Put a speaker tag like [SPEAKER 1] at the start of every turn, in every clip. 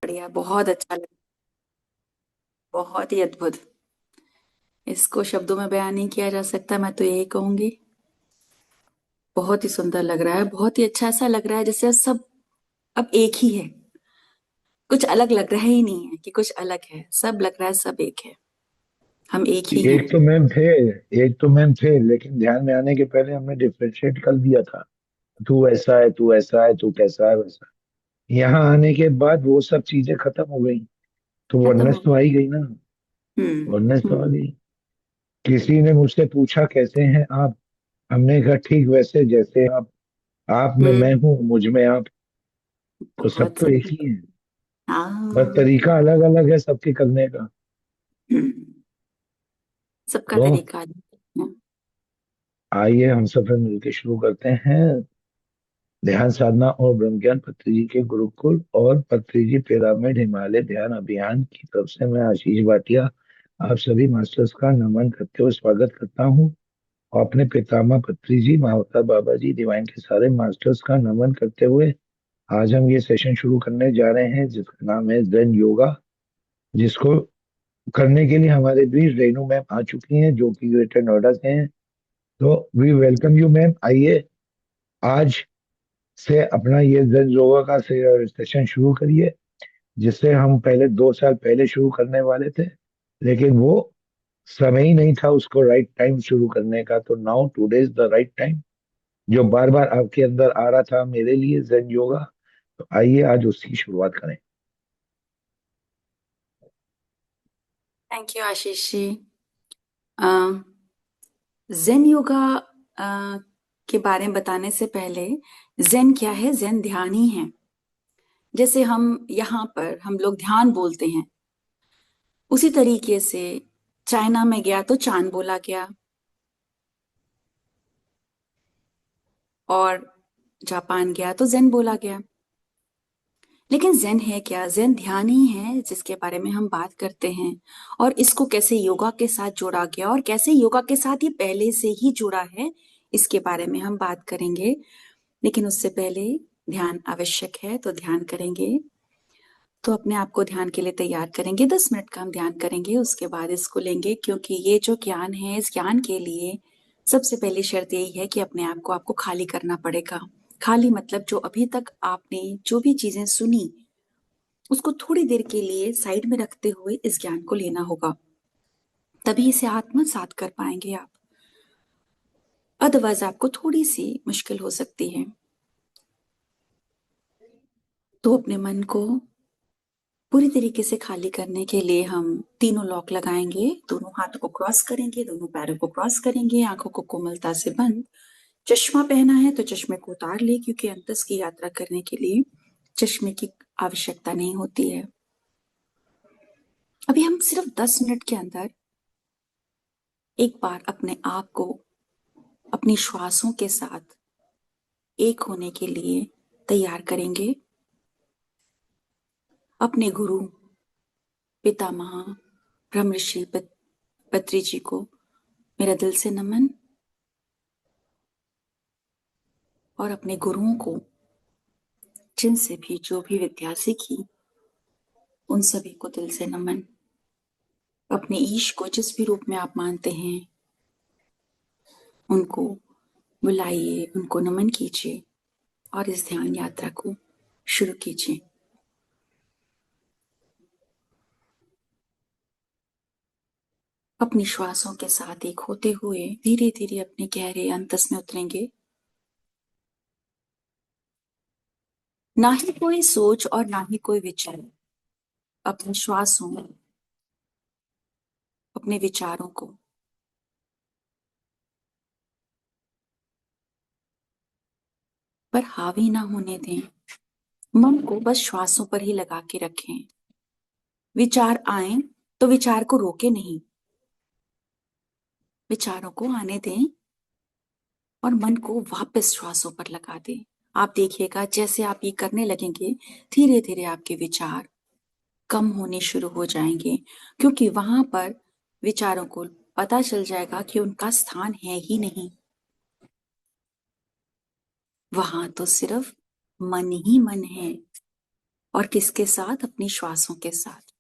[SPEAKER 1] बढ़िया, बहुत अच्छा लगा। बहुत ही अद्भुत। इसको शब्दों में बयान नहीं किया जा सकता, मैं तो यही कहूंगी। बहुत ही सुंदर लग रहा है, बहुत ही अच्छा। ऐसा लग रहा है जैसे सब अब एक ही है। कुछ अलग लग रहा ही नहीं है कि कुछ अलग है, सब लग रहा है सब एक है। हम एक ही हैं।
[SPEAKER 2] एक तो मैम थे लेकिन ध्यान में आने के पहले हमने डिफरेंशिएट कर दिया था। तू ऐसा है, तू ऐसा है, तू कैसा है वैसा। यहाँ आने के बाद वो सब चीजें खत्म हो गई, तो
[SPEAKER 1] खत्म
[SPEAKER 2] वननेस
[SPEAKER 1] हो
[SPEAKER 2] तो आ
[SPEAKER 1] गया।
[SPEAKER 2] ही गई ना।
[SPEAKER 1] हम्म।
[SPEAKER 2] वननेस तो आ
[SPEAKER 1] हम्म।
[SPEAKER 2] गई। किसी ने मुझसे पूछा कैसे हैं आप, हमने कहा ठीक वैसे जैसे आप में मैं
[SPEAKER 1] हम्म।
[SPEAKER 2] हूँ, मुझ में आप। तो सब
[SPEAKER 1] बहुत
[SPEAKER 2] तो एक
[SPEAKER 1] सुंदर।
[SPEAKER 2] ही है। बस
[SPEAKER 1] हाँ।
[SPEAKER 2] तरीका अलग अलग है सबके करने का।
[SPEAKER 1] हम्म। सबका
[SPEAKER 2] तो
[SPEAKER 1] तरीका अलग है।
[SPEAKER 2] आइए हम सब फिर मिलकर शुरू करते हैं ध्यान साधना और ब्रह्म ज्ञान पत्री जी के गुरुकुल और पत्री जी पिरामिड हिमालय ध्यान अभियान की तरफ से मैं आशीष भाटिया आप सभी मास्टर्स का नमन करते हुए स्वागत करता हूँ। और अपने पितामह पत्री जी, महावतार बाबा जी, डिवाइन के सारे मास्टर्स का नमन करते हुए आज हम ये सेशन शुरू करने जा रहे हैं जिसका नाम है जैन योगा। जिसको करने के लिए हमारे बीच रेनू मैम आ चुकी हैं जो कि ग्रेटर नोएडा से हैं। तो वी वेलकम यू मैम। आइए आज से अपना ये जन योगा का सेशन शुरू करिए, जिससे हम पहले 2 साल पहले शुरू करने वाले थे, लेकिन वो समय ही नहीं था उसको राइट टाइम शुरू करने का। तो now today is the right time, जो बार बार आपके अंदर आ रहा था मेरे लिए जन योगा। तो आइए आज उसकी शुरुआत करें।
[SPEAKER 1] थैंक यू आशीष जी। जेन योगा के बारे में बताने से पहले, जेन क्या है? जेन ध्यान ही है। जैसे हम यहाँ पर हम लोग ध्यान बोलते हैं, उसी तरीके से चाइना में गया तो चांद बोला गया, और जापान गया तो जेन बोला गया। लेकिन जेन है क्या? जेन ध्यान ही है जिसके बारे में हम बात करते हैं। और इसको कैसे योगा के साथ जोड़ा गया और कैसे योगा के साथ ये पहले से ही जुड़ा है, इसके बारे में हम बात करेंगे। लेकिन उससे पहले ध्यान आवश्यक है, तो ध्यान करेंगे। तो अपने आप को ध्यान के लिए तैयार करेंगे। 10 मिनट का हम ध्यान करेंगे, उसके बाद इसको लेंगे, क्योंकि ये जो ज्ञान है, इस ज्ञान के लिए सबसे पहली शर्त यही है कि अपने आप को आपको खाली करना पड़ेगा। खाली मतलब जो अभी तक आपने जो भी चीजें सुनी, उसको थोड़ी देर के लिए साइड में रखते हुए इस ज्ञान को लेना होगा। तभी इसे आत्मसात कर पाएंगे आप। अदरवाइज आपको थोड़ी सी मुश्किल हो सकती है। तो अपने मन को पूरी तरीके से खाली करने के लिए हम तीनों लॉक लगाएंगे। दोनों हाथों को क्रॉस करेंगे, दोनों पैरों को क्रॉस करेंगे, आंखों को कोमलता से बंद। चश्मा पहना है तो चश्मे को उतार ले, क्योंकि अंतस की यात्रा करने के लिए चश्मे की आवश्यकता नहीं होती है। अभी हम सिर्फ 10 मिनट के अंदर एक बार अपने आप को अपनी श्वासों के साथ एक होने के लिए तैयार करेंगे। अपने गुरु पितामह ब्रह्मर्षि पत्री जी को मेरा दिल से नमन, और अपने गुरुओं को जिनसे भी जो भी विद्या सीखी, उन सभी को दिल से नमन। अपने ईश को जिस भी रूप में आप मानते हैं, उनको बुलाइए, उनको नमन कीजिए और इस ध्यान यात्रा को शुरू कीजिए। अपनी श्वासों के साथ एक होते हुए धीरे धीरे अपने गहरे अंतस में उतरेंगे। ना ही कोई सोच और ना ही कोई विचार। अपने श्वासों, अपने विचारों को पर हावी ना होने दें। मन को बस श्वासों पर ही लगा के रखें। विचार आए तो विचार को रोके नहीं, विचारों को आने दें और मन को वापस श्वासों पर लगा दें। आप देखिएगा जैसे आप ये करने लगेंगे, धीरे धीरे आपके विचार कम होने शुरू हो जाएंगे, क्योंकि वहां पर विचारों को पता चल जाएगा कि उनका स्थान है ही नहीं। वहां तो सिर्फ मन ही मन है, और किसके साथ? अपनी श्वासों के साथ।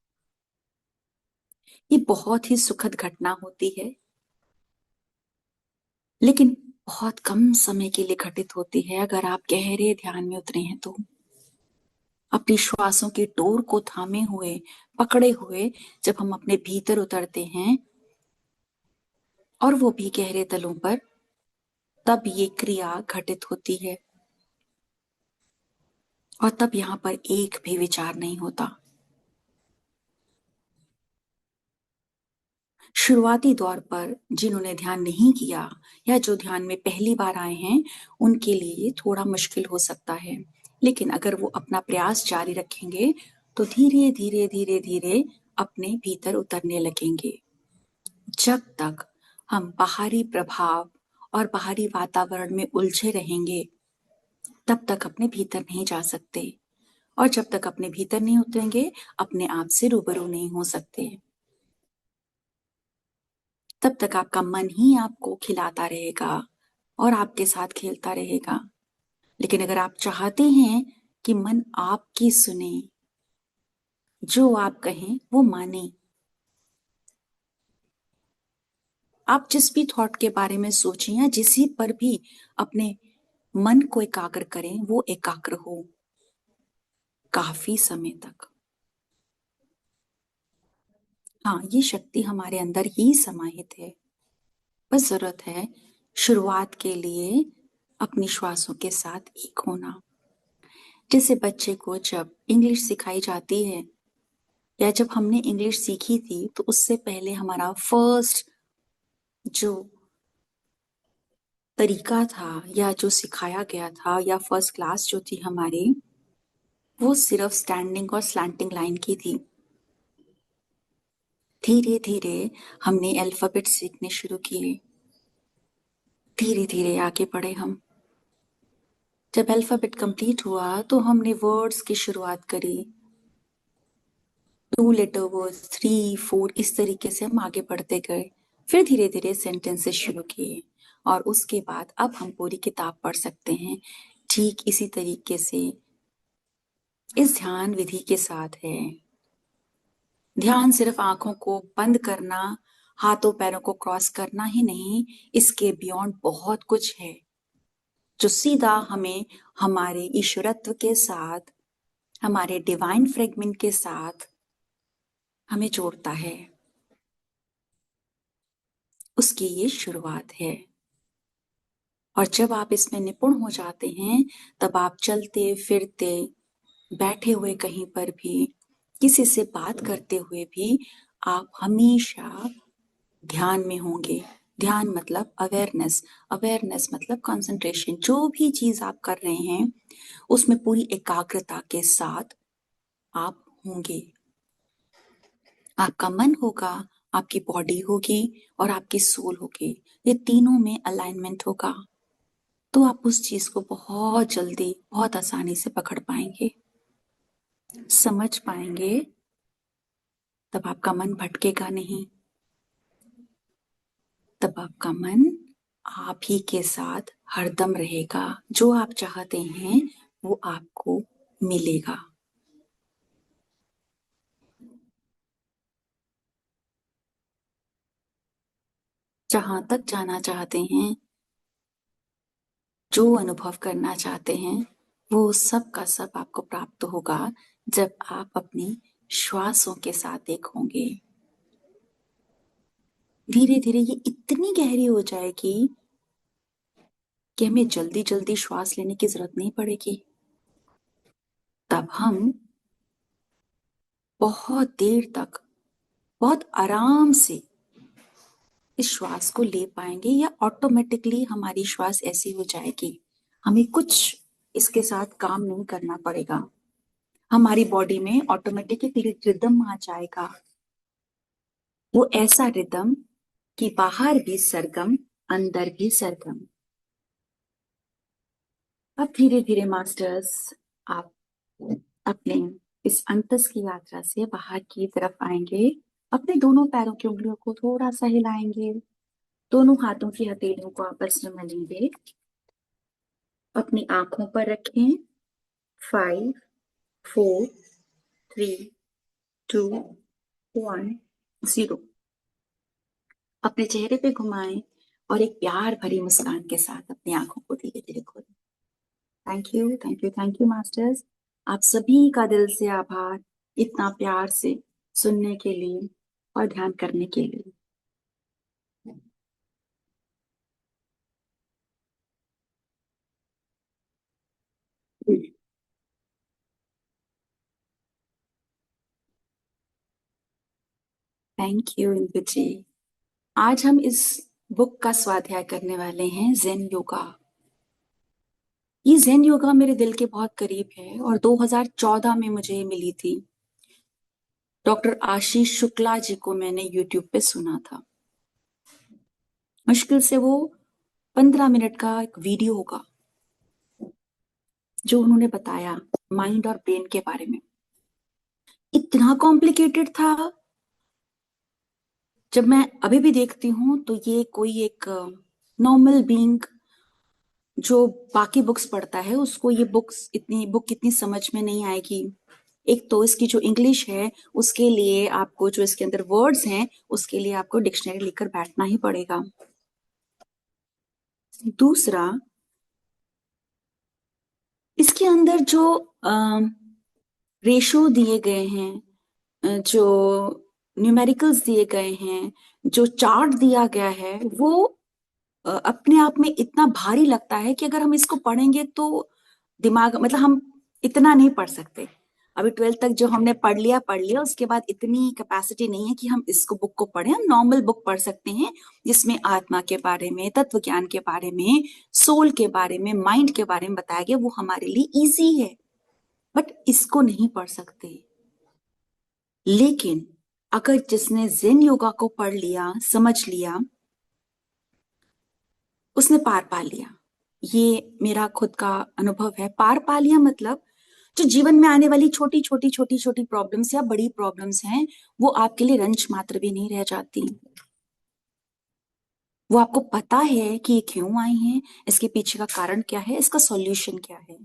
[SPEAKER 1] ये बहुत ही सुखद घटना होती है, लेकिन बहुत कम समय के लिए घटित होती है। अगर आप गहरे ध्यान में उतरे हैं तो अपनी श्वासों की डोर को थामे हुए, पकड़े हुए जब हम अपने भीतर उतरते हैं, और वो भी गहरे तलों पर, तब ये क्रिया घटित होती है। और तब यहां पर एक भी विचार नहीं होता। शुरुआती दौर पर जिन्होंने ध्यान नहीं किया या जो ध्यान में पहली बार आए हैं, उनके लिए थोड़ा मुश्किल हो सकता है। लेकिन अगर वो अपना प्रयास जारी रखेंगे तो धीरे धीरे धीरे धीरे अपने भीतर उतरने लगेंगे। जब तक हम बाहरी प्रभाव और बाहरी वातावरण में उलझे रहेंगे, तब तक अपने भीतर नहीं जा सकते। और जब तक अपने भीतर नहीं उतरेंगे, अपने आप से रूबरू नहीं हो सकते। तब तक आपका मन ही आपको खिलाता रहेगा और आपके साथ खेलता रहेगा। लेकिन अगर आप चाहते हैं कि मन आपकी सुने, जो आप कहें वो माने, आप जिस भी थॉट के बारे में सोचें या जिस पर भी अपने मन को एकाग्र करें, वो एकाग्र हो काफी समय तक। हाँ, ये शक्ति हमारे अंदर ही समाहित है। बस जरूरत है शुरुआत के लिए अपनी श्वासों के साथ एक होना। जैसे बच्चे को जब इंग्लिश सिखाई जाती है या जब हमने इंग्लिश सीखी थी, तो उससे पहले हमारा फर्स्ट जो तरीका था या जो सिखाया गया था या फर्स्ट क्लास जो थी हमारी, वो सिर्फ स्टैंडिंग और स्लैंटिंग लाइन की थी। धीरे धीरे हमने अल्फाबेट सीखने शुरू किए, धीरे धीरे आगे बढ़े हम। जब अल्फाबेट कंप्लीट हुआ तो हमने वर्ड्स की शुरुआत करी। 2 लेटर वर्ड्स, 3, 4, इस तरीके से हम आगे बढ़ते गए। फिर धीरे धीरे सेंटेंसेस शुरू किए, और उसके बाद अब हम पूरी किताब पढ़ सकते हैं। ठीक इसी तरीके से इस ध्यान विधि के साथ है। ध्यान सिर्फ आंखों को बंद करना, हाथों पैरों को क्रॉस करना ही नहीं, इसके बियॉन्ड बहुत कुछ है जो सीधा हमें हमारे ईश्वरत्व के साथ, हमारे डिवाइन फ्रेगमेंट के साथ हमें जोड़ता है। उसकी ये शुरुआत है। और जब आप इसमें निपुण हो जाते हैं, तब आप चलते फिरते, बैठे हुए कहीं पर भी, किसी से बात करते हुए भी, आप हमेशा ध्यान में होंगे। ध्यान मतलब अवेयरनेस, अवेयरनेस मतलब कंसंट्रेशन। जो भी चीज आप कर रहे हैं, उसमें पूरी एकाग्रता के साथ आप होंगे। आपका मन होगा, आपकी बॉडी होगी और आपकी सोल होगी। ये तीनों में अलाइनमेंट होगा, तो आप उस चीज को बहुत जल्दी, बहुत आसानी से पकड़ पाएंगे, समझ पाएंगे। तब आपका मन भटकेगा नहीं। तब आपका मन आप ही के साथ हरदम रहेगा। जो आप चाहते हैं वो आपको मिलेगा। जहां तक जाना चाहते हैं, जो अनुभव करना चाहते हैं, वो सब का सब आपको प्राप्त होगा जब आप अपनी श्वासों के साथ एक होंगे। धीरे धीरे ये इतनी गहरी हो जाएगी कि हमें जल्दी जल्दी श्वास लेने की जरूरत नहीं पड़ेगी। तब हम बहुत देर तक बहुत आराम से इस श्वास को ले पाएंगे, या ऑटोमेटिकली हमारी श्वास ऐसी हो जाएगी, हमें कुछ इसके साथ काम नहीं करना पड़ेगा। हमारी बॉडी में ऑटोमेटिकली रिदम आ जाएगा। वो ऐसा रिदम कि बाहर भी सरगम, अंदर भी सरगम। अब धीरे धीरे मास्टर्स, आप अपने इस अंतस की यात्रा से बाहर की तरफ आएंगे। अपने दोनों पैरों की उंगलियों को थोड़ा सा हिलाएंगे, दोनों हाथों की हथेलियों को आपस में मलेंगे, अपनी आंखों पर रखें। 5, 4, 3, 2, 1, 0। अपने चेहरे पे घुमाएं और एक प्यार भरी मुस्कान के साथ अपनी आंखों को धीरे धीरे खोलें। Thank you, thank you, thank you masters. आप सभी का दिल से आभार, इतना प्यार से सुनने के लिए और ध्यान करने के लिए। थैंक यू इंदु जी। आज हम इस बुक का स्वाध्याय करने वाले हैं, जेन योगा। ये जेन योगा मेरे दिल के बहुत करीब है और 2014 में मुझे ये मिली थी। डॉक्टर आशीष शुक्ला जी को मैंने यूट्यूब पे सुना था। मुश्किल से वो 15 मिनट का एक वीडियो होगा जो उन्होंने बताया माइंड और ब्रेन के बारे में। इतना कॉम्प्लिकेटेड था, जब मैं अभी भी देखती हूँ तो ये कोई एक नॉर्मल बीइंग जो बाकी बुक्स पढ़ता है उसको ये बुक इतनी समझ में नहीं आएगी। एक तो इसकी जो इंग्लिश है उसके लिए आपको, जो इसके अंदर वर्ड्स हैं उसके लिए आपको डिक्शनरी लेकर बैठना ही पड़ेगा। दूसरा, इसके अंदर जो रेशो दिए गए हैं, जो न्यूमेरिकल्स दिए गए हैं, जो चार्ट दिया गया है, वो अपने आप में इतना भारी लगता है कि अगर हम इसको पढ़ेंगे तो दिमाग, मतलब हम इतना नहीं पढ़ सकते। अभी 12th तक जो हमने पढ़ लिया, उसके बाद इतनी कैपेसिटी नहीं है कि हम इसको बुक को पढ़ें। हम नॉर्मल बुक पढ़ सकते हैं जिसमें आत्मा के बारे में, तत्व ज्ञान के बारे में, सोल के बारे में, माइंड के बारे में बताया गया, वो हमारे लिए इजी है। बट इसको नहीं पढ़ सकते। लेकिन अगर जिसने जेन योगा को पढ़ लिया, समझ लिया, उसने पार पा लिया। ये मेरा खुद का अनुभव है। पार पा लिया मतलब जो जीवन में आने वाली छोटी छोटी छोटी छोटी प्रॉब्लम्स या बड़ी प्रॉब्लम्स हैं, वो आपके लिए रंच मात्र भी नहीं रह जाती। वो आपको पता है कि ये क्यों आई हैं, इसके पीछे का कारण क्या है, इसका सॉल्यूशन क्या है।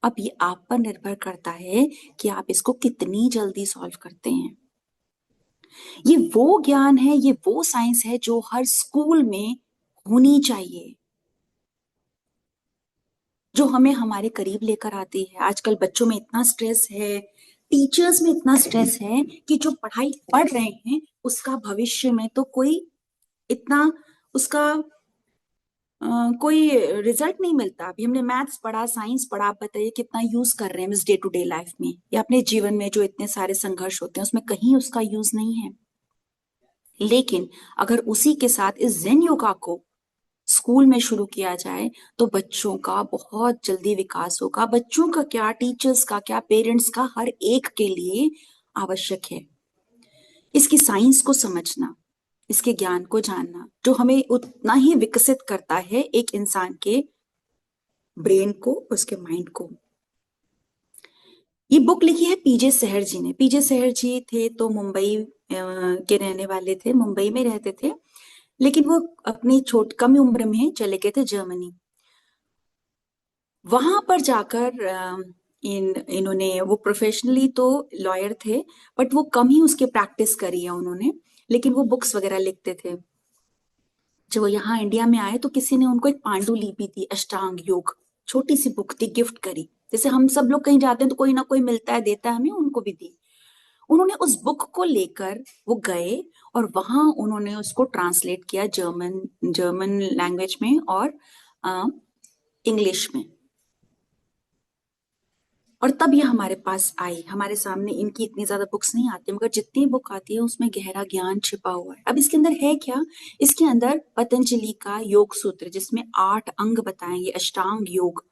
[SPEAKER 1] अब ये आप पर निर्भर करता है कि आप इसको कितनी जल्दी सॉल्व करते हैं। ये वो ज्ञान है, ये वो साइंस है जो हर स्कूल में होनी चाहिए, जो हमें हमारे करीब लेकर आती है। आजकल बच्चों में इतना स्ट्रेस है, टीचर्स में इतना स्ट्रेस है कि जो पढ़ाई पढ़ रहे हैं उसका भविष्य में तो कोई इतना उसका कोई रिजल्ट नहीं मिलता। अभी हमने मैथ्स पढ़ा, साइंस पढ़ा, आप बताइए कितना यूज कर रहे हैं इस डे टू डे लाइफ में या अपने जीवन में जो इतने सारे संघर्ष होते हैं उसमें कहीं उसका यूज नहीं है। लेकिन अगर उसी के साथ इस जेन योगा को स्कूल में शुरू किया जाए तो बच्चों का बहुत जल्दी विकास होगा। बच्चों का क्या, टीचर्स का क्या, पेरेंट्स का, हर एक के लिए आवश्यक है इसकी साइंस को समझना, इसके ज्ञान को जानना, जो हमें उतना ही विकसित करता है एक इंसान के ब्रेन को, उसके माइंड को। ये बुक लिखी है पीजे सहर जी ने। पीजे सहर जी थे तो मुंबई के रहने वाले थे, मुंबई में रहते थे, लेकिन वो अपनी कम उम्र में चले गए थे जर्मनी। वहां पर जाकर इन्होंने, वो प्रोफेशनली तो लॉयर थे, बट वो कम ही उसकी प्रैक्टिस करी है उन्होंने, लेकिन वो बुक्स वगैरह लिखते थे। जब वो यहाँ इंडिया में आए तो किसी ने उनको एक पांडुलिपि दी, अष्टांग योग, छोटी सी बुक थी, गिफ्ट करी। जैसे हम सब लोग कहीं जाते हैं तो कोई ना कोई मिलता है, देता है, हमें उनको भी दी। उन्होंने उस बुक को लेकर वो गए और वहां उन्होंने उसको ट्रांसलेट किया जर्मन जर्मन लैंग्वेज में और इंग्लिश में। और तब ये हमारे पास आई, हमारे सामने। इनकी इतनी ज्यादा बुक्स नहीं आती मगर जितनी बुक आती है उसमें गहरा ज्ञान छिपा हुआ है। अब इसके अंदर है क्या? इसके अंदर पतंजलि का योग सूत्र, जिसमें 8 अंग बताएंगे, अष्टांग योग,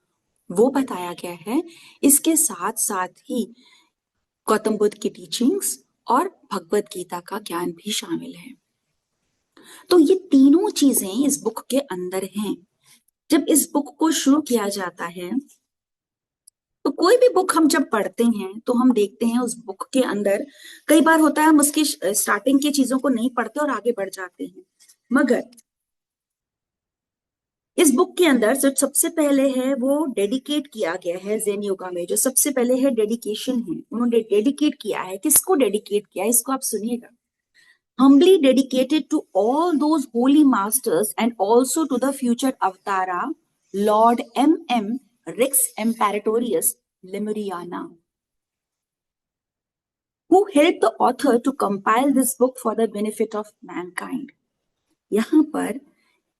[SPEAKER 1] वो बताया गया है। इसके साथ साथ ही गौतम बुद्ध की टीचिंग्स और भगवत गीता का ज्ञान भी शामिल है। तो ये तीनों चीजें इस बुक के अंदर हैं। जब इस बुक को शुरू किया जाता है तो कोई भी बुक हम जब पढ़ते हैं तो हम देखते हैं उस बुक के अंदर, कई बार होता है हम उसकी स्टार्टिंग की चीजों को नहीं पढ़ते और आगे बढ़ जाते हैं, मगर इस बुक के अंदर जो सबसे पहले है वो डेडिकेट किया गया है ज़ेन योगा में, जो सबसे पहले है डेडिकेशन है, उन्होंने डेडिकेट किया है। किसको डेडिकेट किया है इसको आप सुनिएगा। Humbly dedicated to all those holy masters and also to the future Avatara, Lord M. Rex Imperatorius Lemuriana, who helped the author to compile this book for the benefit of mankind. यहाँ पर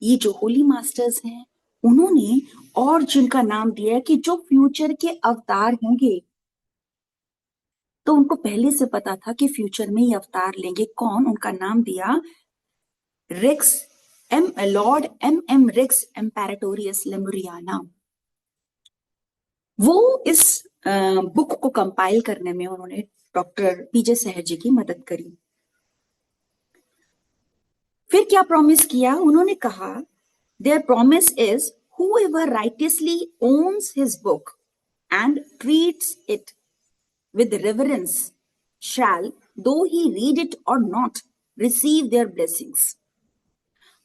[SPEAKER 1] ये जो Holi masters हैं उन्होंने और जिनका नाम दिया है कि जो फ्यूचर के अवतार होंगे, तो उनको पहले से पता था कि फ्यूचर में ये अवतार लेंगे। कौन? उनका नाम दिया रिक्स लॉर्ड एम रिक्स एम्पेरेटोरियस लेमुरियाना। वो इस बुक को कंपाइल करने में उन्होंने डॉक्टर पीजे सहर जी की मदद करी। फिर क्या प्रॉमिस किया? उन्होंने कहा there promise is whoever righteously owns his book and treats it with reverence shall, though he read it or not, receive their blessings.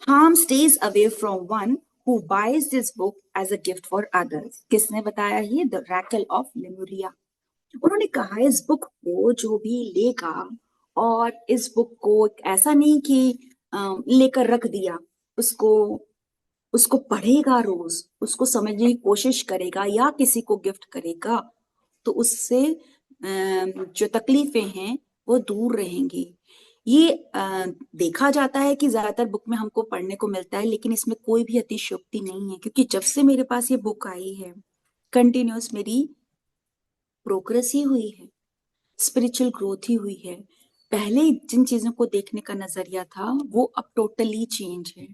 [SPEAKER 1] Harm stays away from one who buys this book as a gift for others. किसने बताया ये? The oracle of Lemuria. उन्होंने कहा इस book को जो भी लेगा और इस बुक को ऐसा नहीं कि लेकर रख दिया, उसको उसको पढ़ेगा, रोज उसको समझने की कोशिश करेगा या किसी को गिफ्ट करेगा, तो उससे जो तकलीफें हैं वो दूर रहेंगी। ये देखा जाता है कि ज्यादातर बुक में हमको पढ़ने को मिलता है, लेकिन इसमें कोई भी अतिशयोक्ति नहीं है, क्योंकि जब से मेरे पास ये बुक आई है कंटिन्यूस मेरी प्रोग्रेस ही हुई है, स्पिरिचुअल ग्रोथ ही हुई है। पहले जिन चीजों को देखने का नजरिया था वो अब टोटली चेंज है।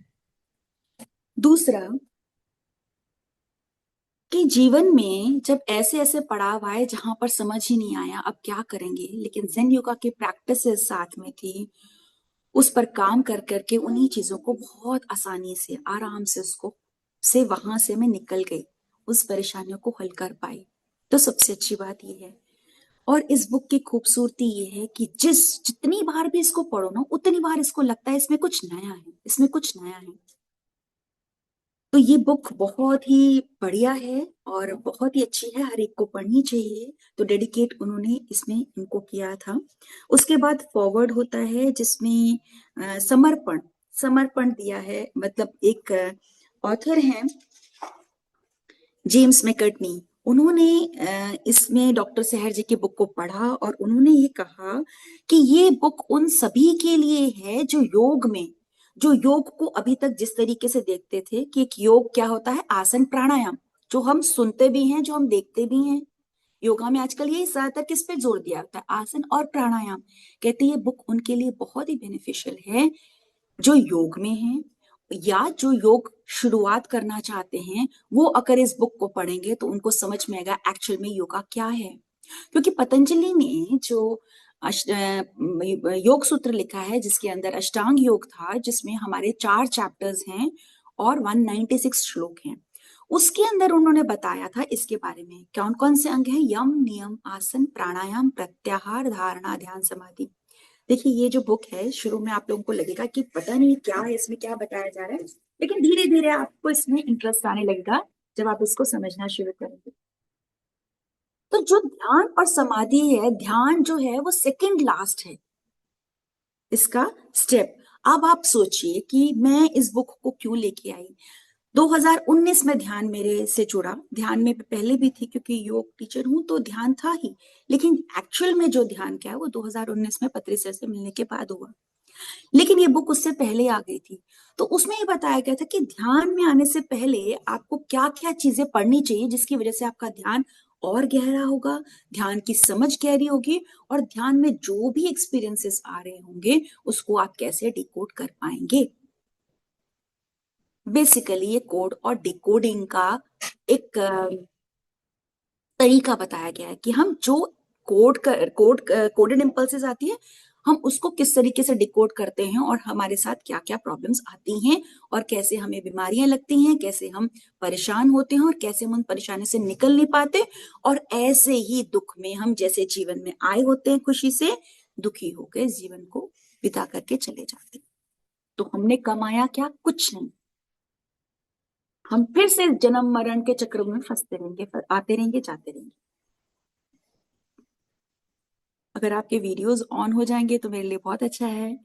[SPEAKER 1] दूसरा कि जीवन में जब ऐसे ऐसे पड़ाव आए जहां पर समझ ही नहीं आया अब क्या करेंगे, लेकिन जेन योगा की प्रैक्टिस साथ में थी, उस पर काम कर करके उन्हीं चीजों को बहुत आसानी से आराम से उसको से वहां से मैं निकल गई, उस परेशानियों को हल कर पाई। तो सबसे अच्छी बात ये है। और इस बुक की खूबसूरती ये है कि जितनी बार भी इसको पढ़ो ना उतनी बार इसको लगता है इसमें कुछ नया है, इसमें कुछ नया है। तो ये बुक बहुत ही बढ़िया है और बहुत ही अच्छी है, हर एक को पढ़नी चाहिए। तो डेडिकेट उन्होंने इसमें इनको किया था। उसके बाद फॉरवर्ड होता है जिसमें समर्पण समर्पण दिया है। मतलब एक ऑथर हैं जेम्स मैकर्टनी, उन्होंने इसमें डॉक्टर सहर जी की बुक को पढ़ा और उन्होंने ये कहा कि ये बुक उन सभी के लिए है जो योग को अभी तक जिस तरीके से देखते थे कि एक योग क्या होता है, आसन प्राणायाम, जो हम सुनते भी हैं जो हम देखते भी हैं। योगा में आजकल यही ज्यादातर किस पे जोर दिया होता है, आसन और प्राणायाम। कहते ये बुक उनके लिए बहुत ही बेनिफिशियल है जो योग में है या जो योग शुरुआत करना चाहते हैं। वो अगर इस बुक को पढ़ेंगे तो उनको समझ में आएगा एक्चुअल में योगा क्या है। क्योंकि पतंजलि ने जो योग सूत्र लिखा है जिसके अंदर अष्टांग योग था, जिसमें हमारे 4 चैप्टर्स हैं और 196 श्लोक हैं, उसके अंदर उन्होंने बताया था इसके बारे में कौन कौन से अंग हैं। यम, नियम, आसन, प्राणायाम, प्रत्याहार, धारणा, ध्यान, समाधि। देखिए ये जो बुक है शुरू में आप लोगों को लगेगा कि पता नहीं क्या है इसमें, क्या बताया जा रहा है, लेकिन धीरे धीरे आपको इसमें इंटरेस्ट आने लगेगा जब आप इसको समझना शुरू करेंगे। तो जो ध्यान और समाधि है, ध्यान जो है वो सेकंड लास्ट है इसका स्टेप। अब आप सोचिए कि मैं इस बुक को क्यों लेके आई। 2019 में ध्यान मेरे से जुड़ा, ध्यान में पहले भी थी क्योंकि योग टीचर हूं तो ध्यान था ही, लेकिन एक्चुअल में जो ध्यान क्या है वो 2019 में पत्री सर से मिलने के बाद हुआ। लेकिन ये बुक उससे पहले आ गई थी। तो उसमें ये बताया गया था कि ध्यान में आने से पहले आपको क्या क्या चीजें पढ़नी चाहिए जिसकी वजह से आपका ध्यान और गहरा होगा, ध्यान की समझ गहरी होगी और ध्यान में जो भी एक्सपीरियंसेस आ रहे होंगे उसको आप कैसे डिकोड कर पाएंगे। बेसिकली ये कोड और डिकोडिंग का एक तरीका बताया गया है कि हम जो कोडेड इम्पल्सेस आती है हम उसको किस तरीके से डिकोड करते हैं और हमारे साथ क्या क्या प्रॉब्लम्स आती हैं और कैसे हमें बीमारियां लगती हैं, कैसे हम परेशान होते हैं और कैसे हम उन परेशानी से निकल नहीं पाते, और ऐसे ही दुख में हम जैसे जीवन में आए होते हैं खुशी से, दुखी होकर जीवन को बिता करके चले जाते हैं। तो हमने कमाया क्या? कुछ नहीं। हम फिर से जन्म मरण के चक्र में फंसते रहेंगे, आते रहेंगे, जाते रहेंगे। अगर आपके वीडियोस ऑन हो जाएंगे तो मेरे लिए बहुत अच्छा है,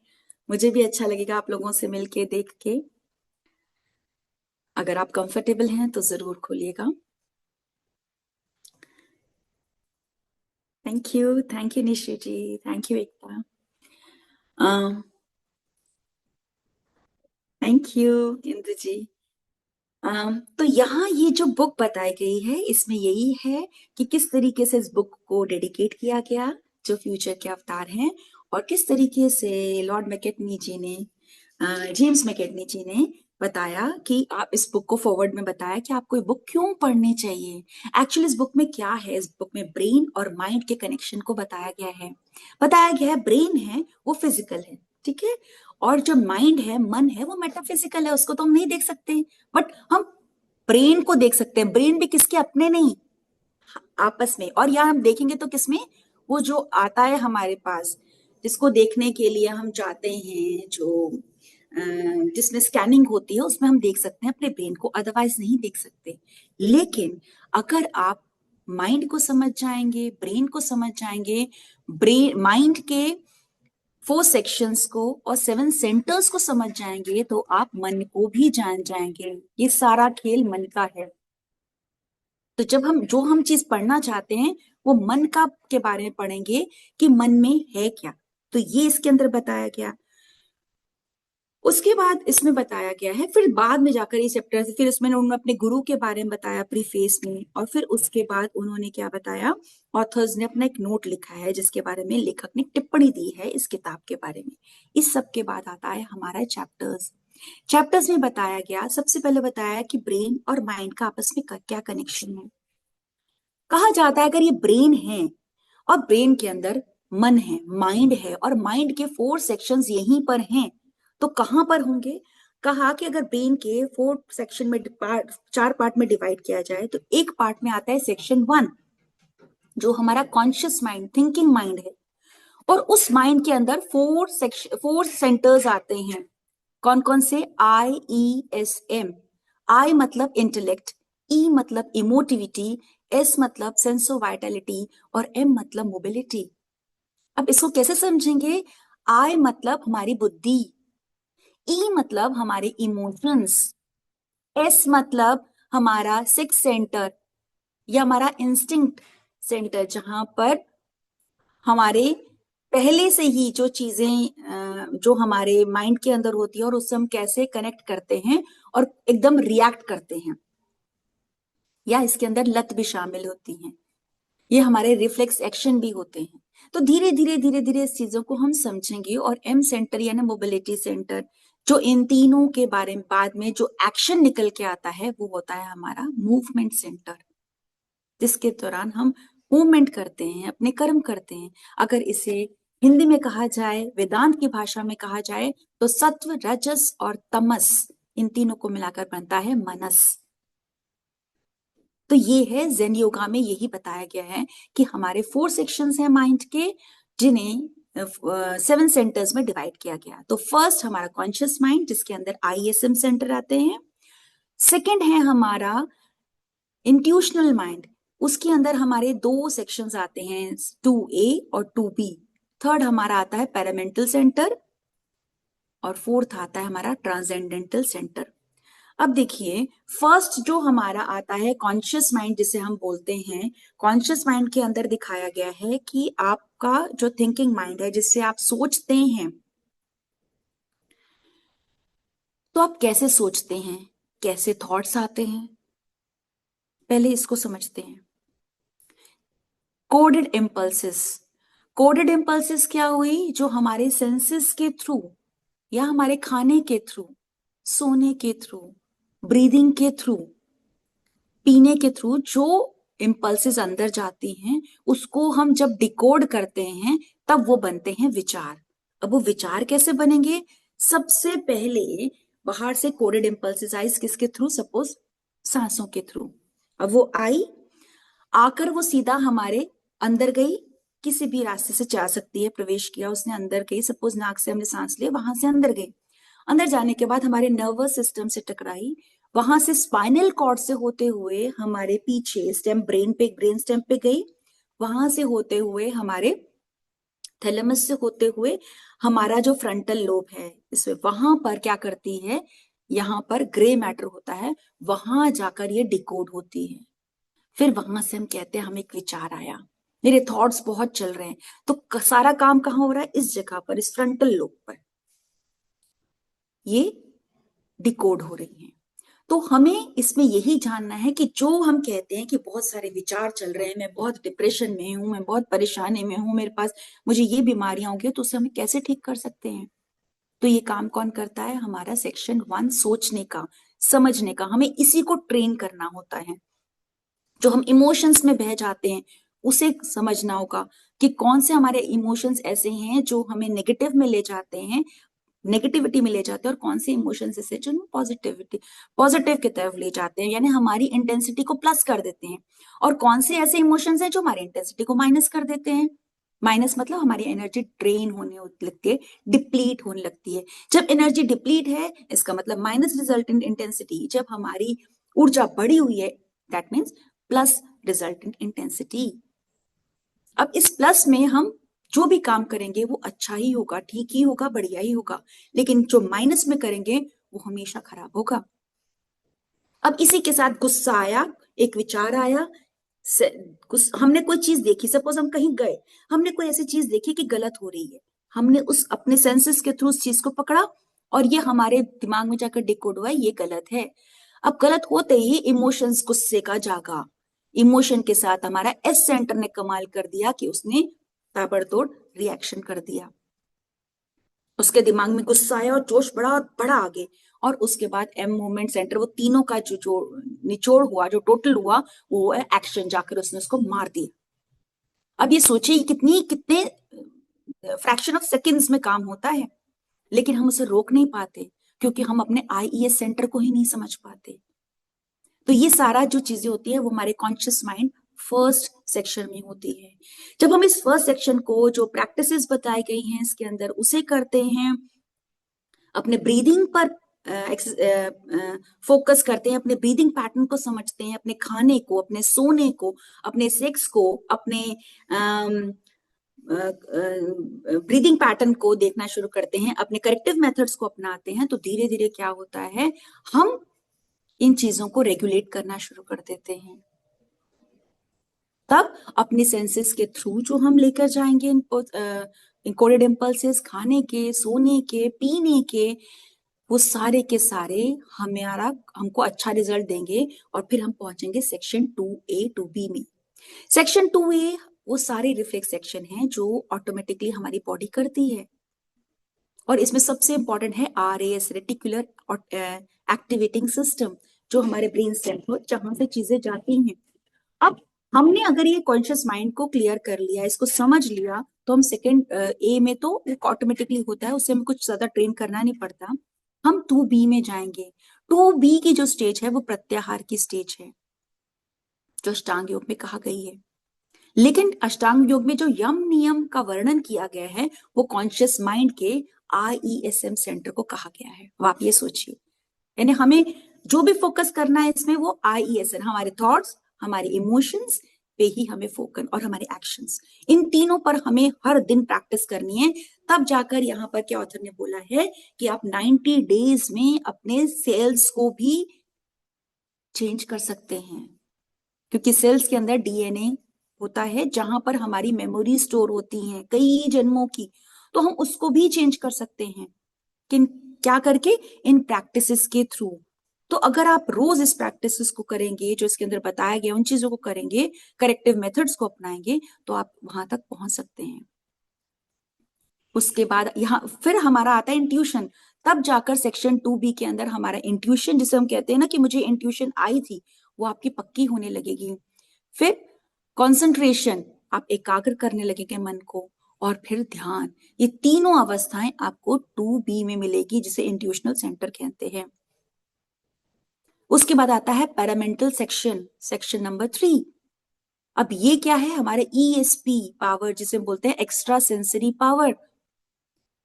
[SPEAKER 1] मुझे भी अच्छा लगेगा आप लोगों से मिलके, देख के। अगर आप कंफर्टेबल हैं तो जरूर खोलिएगा। Thank you Nishu ji, thank you Ekta, thank you Indu ji. तो यहाँ ये जो बुक बताई गई है इसमें यही है कि किस तरीके से इस बुक को डेडिकेट किया गया, जो फ्यूचर के अवतार हैं, और किस तरीके से लॉर्ड मैकेटनी जी ने, जेम्स मैकेटनी जी ने बताया कि आप इस बुक को फॉरवर्ड में बताया कि आपको ये बुक क्यों पढ़नी चाहिए। एक्चुअली इस बुक में क्या है, इस बुक में ब्रेन और माइंड के कनेक्शन को बताया गया है। बताया गया है ब्रेन है वो फिजिकल है, ठीक है, और जो माइंड है, मन है, वो मेटाफिजिकल है, उसको तो हम नहीं देख सकते, बट हम ब्रेन को देख सकते हैं। ब्रेन भी किसके अपने नहीं, आपस में। और यहाँ हम देखेंगे तो किसमें, वो जो आता है हमारे पास, जिसको देखने के लिए हम जाते हैं, जो जिसमें स्कैनिंग होती है, उसमें हम देख सकते हैं अपने ब्रेन को, अदरवाइज नहीं देख सकते। लेकिन अगर आप माइंड को समझ जाएंगे, ब्रेन को समझ जाएंगे, ब्रेन माइंड के 4 सेक्शंस को और 7 सेंटर्स को समझ जाएंगे, तो आप मन को भी जान जाएंगे। ये सारा खेल मन का है। तो जब हम जो हम चीज पढ़ना चाहते हैं वो मन का के बारे में पढ़ेंगे कि मन में है क्या, तो ये इसके अंदर बताया गया। उसके बाद इसमें बताया गया है, फिर बाद में जाकर ये चैप्टर, फिर इसमें उन्होंने अपने गुरु के बारे में बताया प्रीफेस में, और फिर उसके बाद उन्होंने क्या बताया, ऑथर्स ने अपना एक नोट लिखा है जिसके बारे में लेखक ने टिप्पणी दी है इस किताब के बारे में। इस सब के बाद आता है हमारा चैप्टर्स। चैप्टर्स में बताया गया, सबसे पहले बताया कि ब्रेन और माइंड का आपस में क्या कनेक्शन है। कहा जाता है अगर ये ब्रेन है और ब्रेन के अंदर मन है, माइंड है, और माइंड के 4 सेक्शंस यहीं पर हैं, तो कहां पर होंगे। कहा कि अगर ब्रेन के 4 सेक्शन में 4 पार्ट में डिवाइड किया जाए तो एक पार्ट में आता है सेक्शन 1, जो हमारा कॉन्शियस माइंड, थिंकिंग माइंड है, और उस माइंड के अंदर 4 सेंटर्स आते हैं। कौन कौन से, IESM। आई मतलब इंटेलेक्ट, ई मतलब इमोटिविटी, एस मतलब सेंस ऑफ वाइटलिटी, और एम मतलब मोबिलिटी। अब इसको कैसे समझेंगे। आई मतलब हमारी बुद्धि, ई मतलब हमारे इमोशंस, एस मतलब हमारा सिक्स सेंटर या हमारा इंस्टिंक्ट सेंटर, जहां पर हमारे पहले से ही जो चीजें जो हमारे माइंड के अंदर होती है और उससे हम कैसे कनेक्ट करते हैं और एकदम रिएक्ट करते हैं, या इसके अंदर लत भी शामिल होती हैं, ये हमारे रिफ्लेक्स एक्शन भी होते हैं। तो धीरे धीरे धीरे धीरे इस चीजों को हम समझेंगे। और एम सेंटर यानी मोबिलिटी सेंटर, जो इन तीनों के बारे में बाद में जो एक्शन निकल के आता है वो होता है हमारा मूवमेंट सेंटर, जिसके दौरान हम मूवमेंट करते हैं, अपने कर्म करते हैं। अगर इसे हिंदी में कहा जाए, वेदांत की भाषा में कहा जाए, तो सत्व, रजस और तमस, इन तीनों को मिलाकर बनता है मनस। तो ये है जेन योगा में यही बताया गया है कि हमारे 4 सेक्शंस हैं माइंड के, जिन्हें 7 सेंटर्स में डिवाइड किया गया। तो फर्स्ट हमारा कॉन्शियस माइंड, जिसके अंदर ISM सेंटर आते हैं। सेकंड है हमारा इंट्यूशनल माइंड, उसके अंदर हमारे 2 सेक्शंस आते हैं, 2A और 2B। थर्ड हमारा आता है पैरामेंटल सेंटर, और फोर्थ आता है हमारा ट्रांसेंडेंटल सेंटर। अब देखिए, फर्स्ट जो हमारा आता है कॉन्शियस माइंड, जिसे हम बोलते हैं, कॉन्शियस माइंड के अंदर दिखाया गया है कि आपका जो थिंकिंग माइंड है, जिससे आप सोचते हैं, तो आप कैसे सोचते हैं, कैसे थॉट्स आते हैं, पहले इसको समझते हैं। कोडेड इम्पल्सेस, कोडेड इम्पल्सेस क्या हुई, जो हमारे सेंसेस के थ्रू, या हमारे खाने के थ्रू, सोने के थ्रू, ब्रीदिंग के थ्रू, पीने के थ्रू जो इम्पल्सेस अंदर जाती हैं, उसको हम जब डिकोड करते हैं तब वो बनते हैं विचार। अब वो विचार कैसे बनेंगे, सबसे पहले बाहर से कोडेड इम्पल्सेस आई, किसके थ्रू, सपोज सांसों के थ्रू। अब वो आई, आकर वो सीधा हमारे अंदर गई, किसी भी रास्ते से जा सकती है, प्रवेश किया उसने, अंदर गई, सपोज नाक से हमने सांस लिया, वहां से अंदर गई। अंदर जाने के बाद हमारे नर्वस सिस्टम से टकराई, वहां से स्पाइनल कॉर्ड से होते हुए हमारे पीछे स्टेम ब्रेन स्टेम पे गई, वहां से होते हुए हमारे थैलेमस से होते हुए हमारा जो फ्रंटल लोब है इसमें, वहां पर क्या करती है, यहाँ पर ग्रे मैटर होता है, वहां जाकर ये डिकोड होती है। फिर वहां से हम कहते हैं हमें एक विचार आया, मेरे थॉट्स बहुत चल रहे हैं, तो सारा काम कहाँ हो रहा है, इस जगह पर, इस फ्रंटल लोब पर ये डिकोड हो रही है। तो हमें इसमें यही जानना है कि जो हम कहते हैं कि बहुत सारे विचार चल रहे हैं, मैं बहुत डिप्रेशन में हूं, मैं बहुत परेशानी में हूं, मेरे पास, मुझे ये बीमारियां होंगी, तो उसे हमें कैसे ठीक कर सकते हैं। तो ये काम कौन करता है, हमारा सेक्शन 1 सोचने का, समझने का, हमें इसी को ट्रेन करना होता है। जो हम इमोशंस में बह जाते हैं उसे समझना होगा कि कौन से हमारे इमोशंस ऐसे हैं जो हमें नेगेटिव में ले जाते हैं, नेगेटिविटी में ले जाते हैं, और कौन से इमोशंस ऐसे जो पॉजिटिव की तरफ ले जाते हैं, यानी हमारी इंटेंसिटी को प्लस कर देते हैं, और कौन से ऐसे इमोशंस हैं जो हमारी इंटेंसिटी को माइनस कर देते हैं। माइनस मतलब हमारी एनर्जी ड्रेन होने लगती है, डिप्लीट होने लगती है। जब एनर्जी डिप्लीट है इसका मतलब माइनस रिजल्ट इन इंटेंसिटी, जब हमारी ऊर्जा बढ़ी हुई है that means plus result in intensity. अब इस प्लस में हम जो भी काम करेंगे वो अच्छा ही होगा, ठीक ही होगा, बढ़िया ही होगा, लेकिन जो माइनस में करेंगे वो हमेशा खराब होगा। अब इसी के साथ गुस्सा आया, एक विचार आया, हमने कोई चीज देखी, सपोज हम कहीं गए, हमने कोई ऐसी चीज देखी कि गलत हो रही है, हमने उस अपने सेंसेस के थ्रू उस चीज को पकड़ा, और ये हमारे दिमाग में जाकर डिकोड हुआ ये गलत है। अब गलत होते ही इमोशंस गुस्से का जागा, इमोशन के साथ हमारा एस सेंटर ने कमाल कर दिया कि उसने ताबड़तोड़ रिएक्शन कर दिया, उसके दिमाग में गुस्सा आया और जोश बढ़ा और बढ़ा आगे, और उसके बाद एम मूवमेंट सेंटर, वो तीनों का जो निचोड़ हुआ, जो टोटल हुआ वो है एक्शन, जाकर उसने उसको मार दिया। अब ये सोचिए कितनी कितने फ्रैक्शन ऑफ सेकेंड्स में काम होता है, लेकिन हम उसे रोक नहीं पाते क्योंकि हम अपने आईईएस सेंटर को ही नहीं समझ पाते। तो ये सारा जो चीजें होती है वो हमारे कॉन्शियस माइंड फर्स्ट सेक्शन में होती है। जब हम इस फर्स्ट सेक्शन को, जो प्रैक्टिसेस बताई गई हैं इसके अंदर, उसे करते हैं, अपने ब्रीदिंग पर फोकस करते हैं, अपने ब्रीदिंग पैटर्न को समझते हैं, अपने खाने को, अपने सोने को, अपने सेक्स को, अपने ब्रीदिंग पैटर्न को देखना शुरू करते हैं, अपने करेक्टिव मेथड्स को अपनाते हैं, तो धीरे धीरे क्या होता है, हम इन चीजों को रेगुलेट करना शुरू कर देते हैं। तब अपने सेंसेस के थ्रू जो हम लेकर जाएंगे इनकोडेड इम्पल्सेस, खाने के, सोने के, पीने के, वो सारे के सारे हमारा हमको अच्छा रिजल्ट देंगे, और फिर हम पहुंचेंगे सेक्शन 2A 2B में। सेक्शन 2A वो सारे रिफ्लेक्स सेक्शन हैं जो ऑटोमेटिकली हमारी बॉडी करती है, और इसमें सबसे इंपॉर्टेंट है RAS, रेटिकुलर एक्टिवेटिंग सिस्टम, जो हमारे ब्रेन स्टेम को, जहां से चीजें जाती हैं। अब हमने अगर ये कॉन्शियस माइंड को क्लियर कर लिया, इसको समझ लिया, तो हम सेकेंड A में तो ऑटोमेटिकली होता है, उससे हमें कुछ ज्यादा ट्रेन करना नहीं पड़ता। हम 2B में जाएंगे। 2B की जो स्टेज है वो प्रत्याहार की स्टेज है, जो अष्टांग योग में कहा गई है। लेकिन अष्टांग योग में जो यम नियम का वर्णन किया गया है वो कॉन्शियस माइंड के IESM सेंटर को कहा गया है। अब आप ये सोचिए, यानी हमें जो भी फोकस करना है इसमें वो IESM, हमारे थॉट्स, हमारे इमोशंस पे ही हमें फोकस, और हमारे एक्शंस, इन तीनों पर हमें हर दिन प्रैक्टिस करनी है। तब जाकर यहाँ पर क्या ऑथर ने बोला है कि आप 90 डेज में अपने सेल्स को भी चेंज कर सकते हैं, क्योंकि सेल्स के अंदर DNA होता है जहां पर हमारी मेमोरी स्टोर होती हैं कई जन्मों की, तो हम उसको भी चेंज कर सकते हैं। किन क्या करके, इन प्रैक्टिसेस के थ्रू। तो अगर आप रोज इस प्रैक्टिसेस को करेंगे जो इसके अंदर बताया गया, उन चीजों को करेंगे, करेक्टिव मेथड्स को अपनाएंगे, तो आप वहां तक पहुंच सकते हैं। उसके बाद यहाँ फिर हमारा आता है इंट्यूशन। तब जाकर सेक्शन 2B के अंदर हमारा इंट्यूशन, जिसे हम कहते हैं ना कि मुझे इंट्यूशन आई थी, वो आपकी पक्की होने लगेगी। फिर कंसंट्रेशन, आप एकाग्र करने लगेंगे मन को, और फिर ध्यान। ये तीनों अवस्थाएं आपको 2B में मिलेगी, जिसे इंट्यूशनल सेंटर कहते हैं। उसके बाद आता है पैरामेंटल सेक्शन, सेक्शन नंबर 3। अब ये क्या है, हमारे ESP पावर, जिसे बोलते हैं एक्स्ट्रा सेंसरी पावर।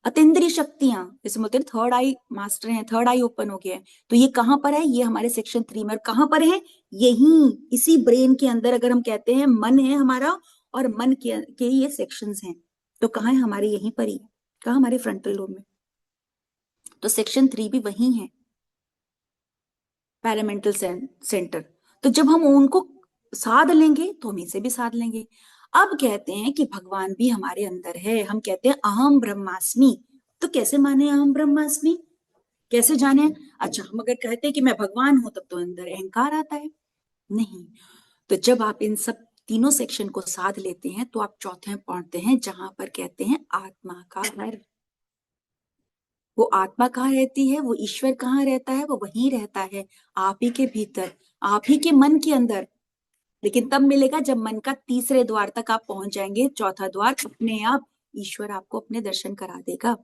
[SPEAKER 1] अतीन्द्रिय शक्तियां, जैसे बोलते हैं थर्ड आई मास्टर है, थर्ड आई ओपन हो गया है, तो ये कहां पर है? ये हमारे सेक्शन 3 में। और कहां पर है? यही इसी ब्रेन के अंदर। अगर हम कहते हैं मन है हमारा और मन के ये सेक्शंस हैं, तो कहाँ है? हमारे यहीं पर ही, कहाँ? हमारे फ्रंटल लोब में। तो सेक्शन 3 भी वही है, पैरामेंटल सेंटर। तो जब हम उनको साध लेंगे तो हम इसे भी साध लेंगे। अब कहते हैं कि भगवान भी हमारे अंदर है। हम कहते हैं अहम ब्रह्मास्मि। तो कैसे माने अहम ब्रह्मास्मि? कैसे जाने? अच्छा, हम अगर कहते हैं कि मैं भगवान हूं, तब तो अंदर अहंकार आता है। नहीं। तो जब आप इन सब तीनों सेक्शन को साध लेते हैं, तो आप चौथे पहुंचते हैं, जहां पर कहते हैं आत्मा का घर। वो आत्मा कहाँ रहती है? वो ईश्वर कहाँ रहता है? वो वहीं रहता है, आप ही के भीतर, आप ही के मन के अंदर। लेकिन तब मिलेगा जब मन का तीसरे द्वार तक आप पहुंच जाएंगे। चौथा द्वार अपने आप ईश्वर आपको अपने दर्शन करा देगा।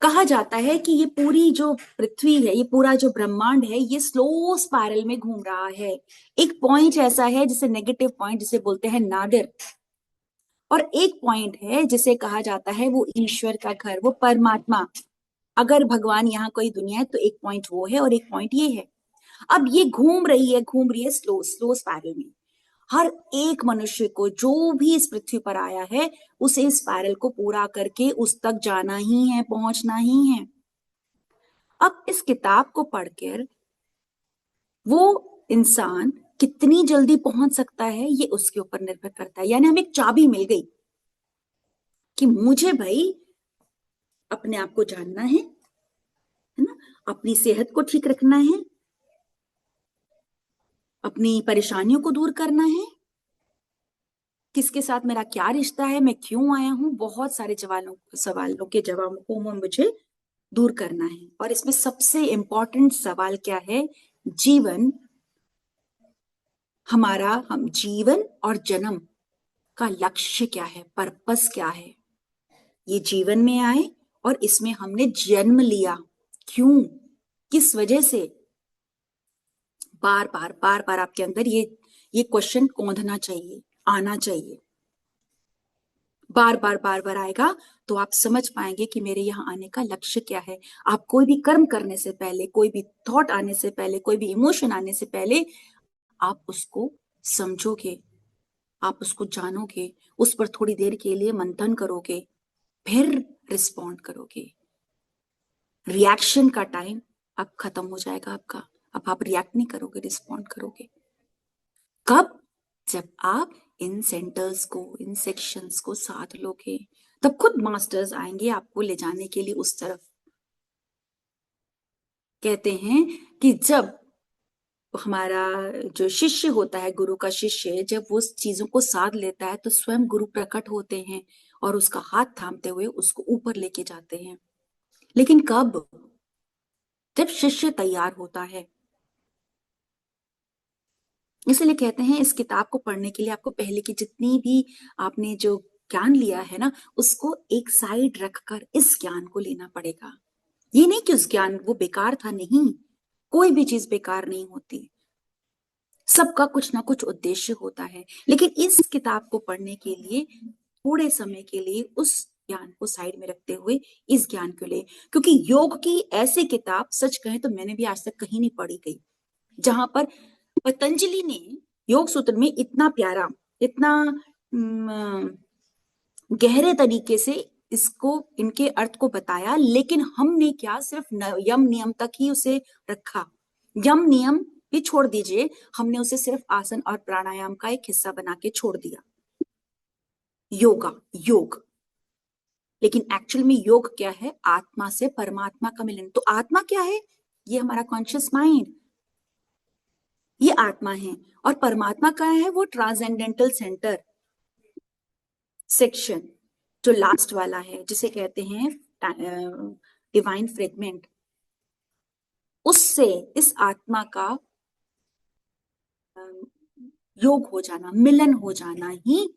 [SPEAKER 1] कहा जाता है कि ये पूरी जो पृथ्वी है, ये पूरा जो ब्रह्मांड है, ये स्लो स्पाइरल में घूम रहा है। एक पॉइंट ऐसा है जिसे नेगेटिव पॉइंट जिसे बोलते हैं नादिर, और एक पॉइंट है जिसे कहा जाता है वो ईश्वर का घर, वो परमात्मा। अगर भगवान यहाँ कोई दुनिया है, तो एक पॉइंट वो है और एक पॉइंट ये है। अब ये घूम रही है स्लो स्लो स्पाइरल में। हर एक मनुष्य को, जो भी इस पृथ्वी पर आया है, उसे इस स्पाइरल को पूरा करके उस तक जाना ही है, पहुंचना ही है। अब इस किताब को पढ़कर वो इंसान कितनी जल्दी पहुंच सकता है, ये उसके ऊपर निर्भर करता है। यानी हमें एक चाबी मिल गई कि मुझे भाई अपने आप को जानना है ना, अपनी सेहत को ठीक रखना है, अपनी परेशानियों को दूर करना है, किसके साथ मेरा क्या रिश्ता है, मैं क्यों आया हूं, बहुत सारे सवालों के जवाबों को मुझे दूर करना है। और इसमें सबसे इंपॉर्टेंट सवाल क्या है? जीवन, हम जीवन और जन्म का लक्ष्य क्या है, पर्पस क्या है? ये जीवन में आए और इसमें हमने जन्म लिया, क्यों, किस वजह से? बार बार बार बार आपके अंदर ये क्वेश्चन कौंधना चाहिए, आना चाहिए। बार बार बार बार आएगा तो आप समझ पाएंगे कि मेरे यहाँ आने का लक्ष्य क्या है। आप कोई भी कर्म करने से पहले, कोई भी थॉट आने से पहले, कोई भी इमोशन आने से पहले, आप उसको समझोगे, आप उसको जानोगे, उस पर थोड़ी देर के लिए मंथन करोगे, फिर रिस्पॉन्ड करोगे। रिएक्शन का टाइम अब खत्म हो जाएगा आपका। अब आप रिएक्ट नहीं करोगे, रिस्पॉन्ड करोगे। कब? जब आप इन सेंटर्स को, इन सेक्शंस को साथ लोगे, तब खुद मास्टर्स आएंगे आपको ले जाने के लिए उस तरफ। कहते हैं कि जब हमारा जो शिष्य होता है, गुरु का शिष्य, जब वो चीजों को साध लेता है, तो स्वयं गुरु प्रकट होते हैं और उसका हाथ थामते हुए उसको ऊपर लेके जाते हैं। लेकिन कब? जब शिष्य तैयार होता है। इसलिए कहते हैं इस किताब को पढ़ने के लिए आपको पहले की जितनी भी आपने जो ज्ञान लिया है ना, उसको एक साइड रखकर इस ज्ञान को लेना पड़ेगा। ये नहीं कि उस ज्ञान वो बेकार था, नहीं, कोई भी चीज बेकार नहीं होती, सबका कुछ ना कुछ उद्देश्य होता है। लेकिन इस किताब को पढ़ने के लिए थोड़े समय के लिए उस ज्ञान को साइड में रखते हुए इस ज्ञान को ले, क्योंकि योग की ऐसी किताब सच कहें तो मैंने भी आज तक कहीं नहीं पढ़ी गई जहां पर पतंजलि ने योग सूत्र में इतना प्यारा, इतना गहरे तरीके से इसको, इनके अर्थ को बताया। लेकिन हमने क्या सिर्फ यम नियम तक ही उसे रखा। यम नियम भी छोड़ दीजिए, हमने उसे सिर्फ आसन और प्राणायाम का एक हिस्सा बना के छोड़ दिया, योगा, योग। लेकिन एक्चुअल में योग क्या है? आत्मा से परमात्मा का मिलन। तो आत्मा क्या है? ये हमारा कॉन्शियस माइंड, ये आत्मा है। और परमात्मा क्या है? वो ट्रांसेंडेंटल सेंटर सेक्शन, जो लास्ट वाला है, जिसे कहते हैं डिवाइन फ्रेगमेंट। उससे इस आत्मा का योग हो जाना, मिलन हो जाना ही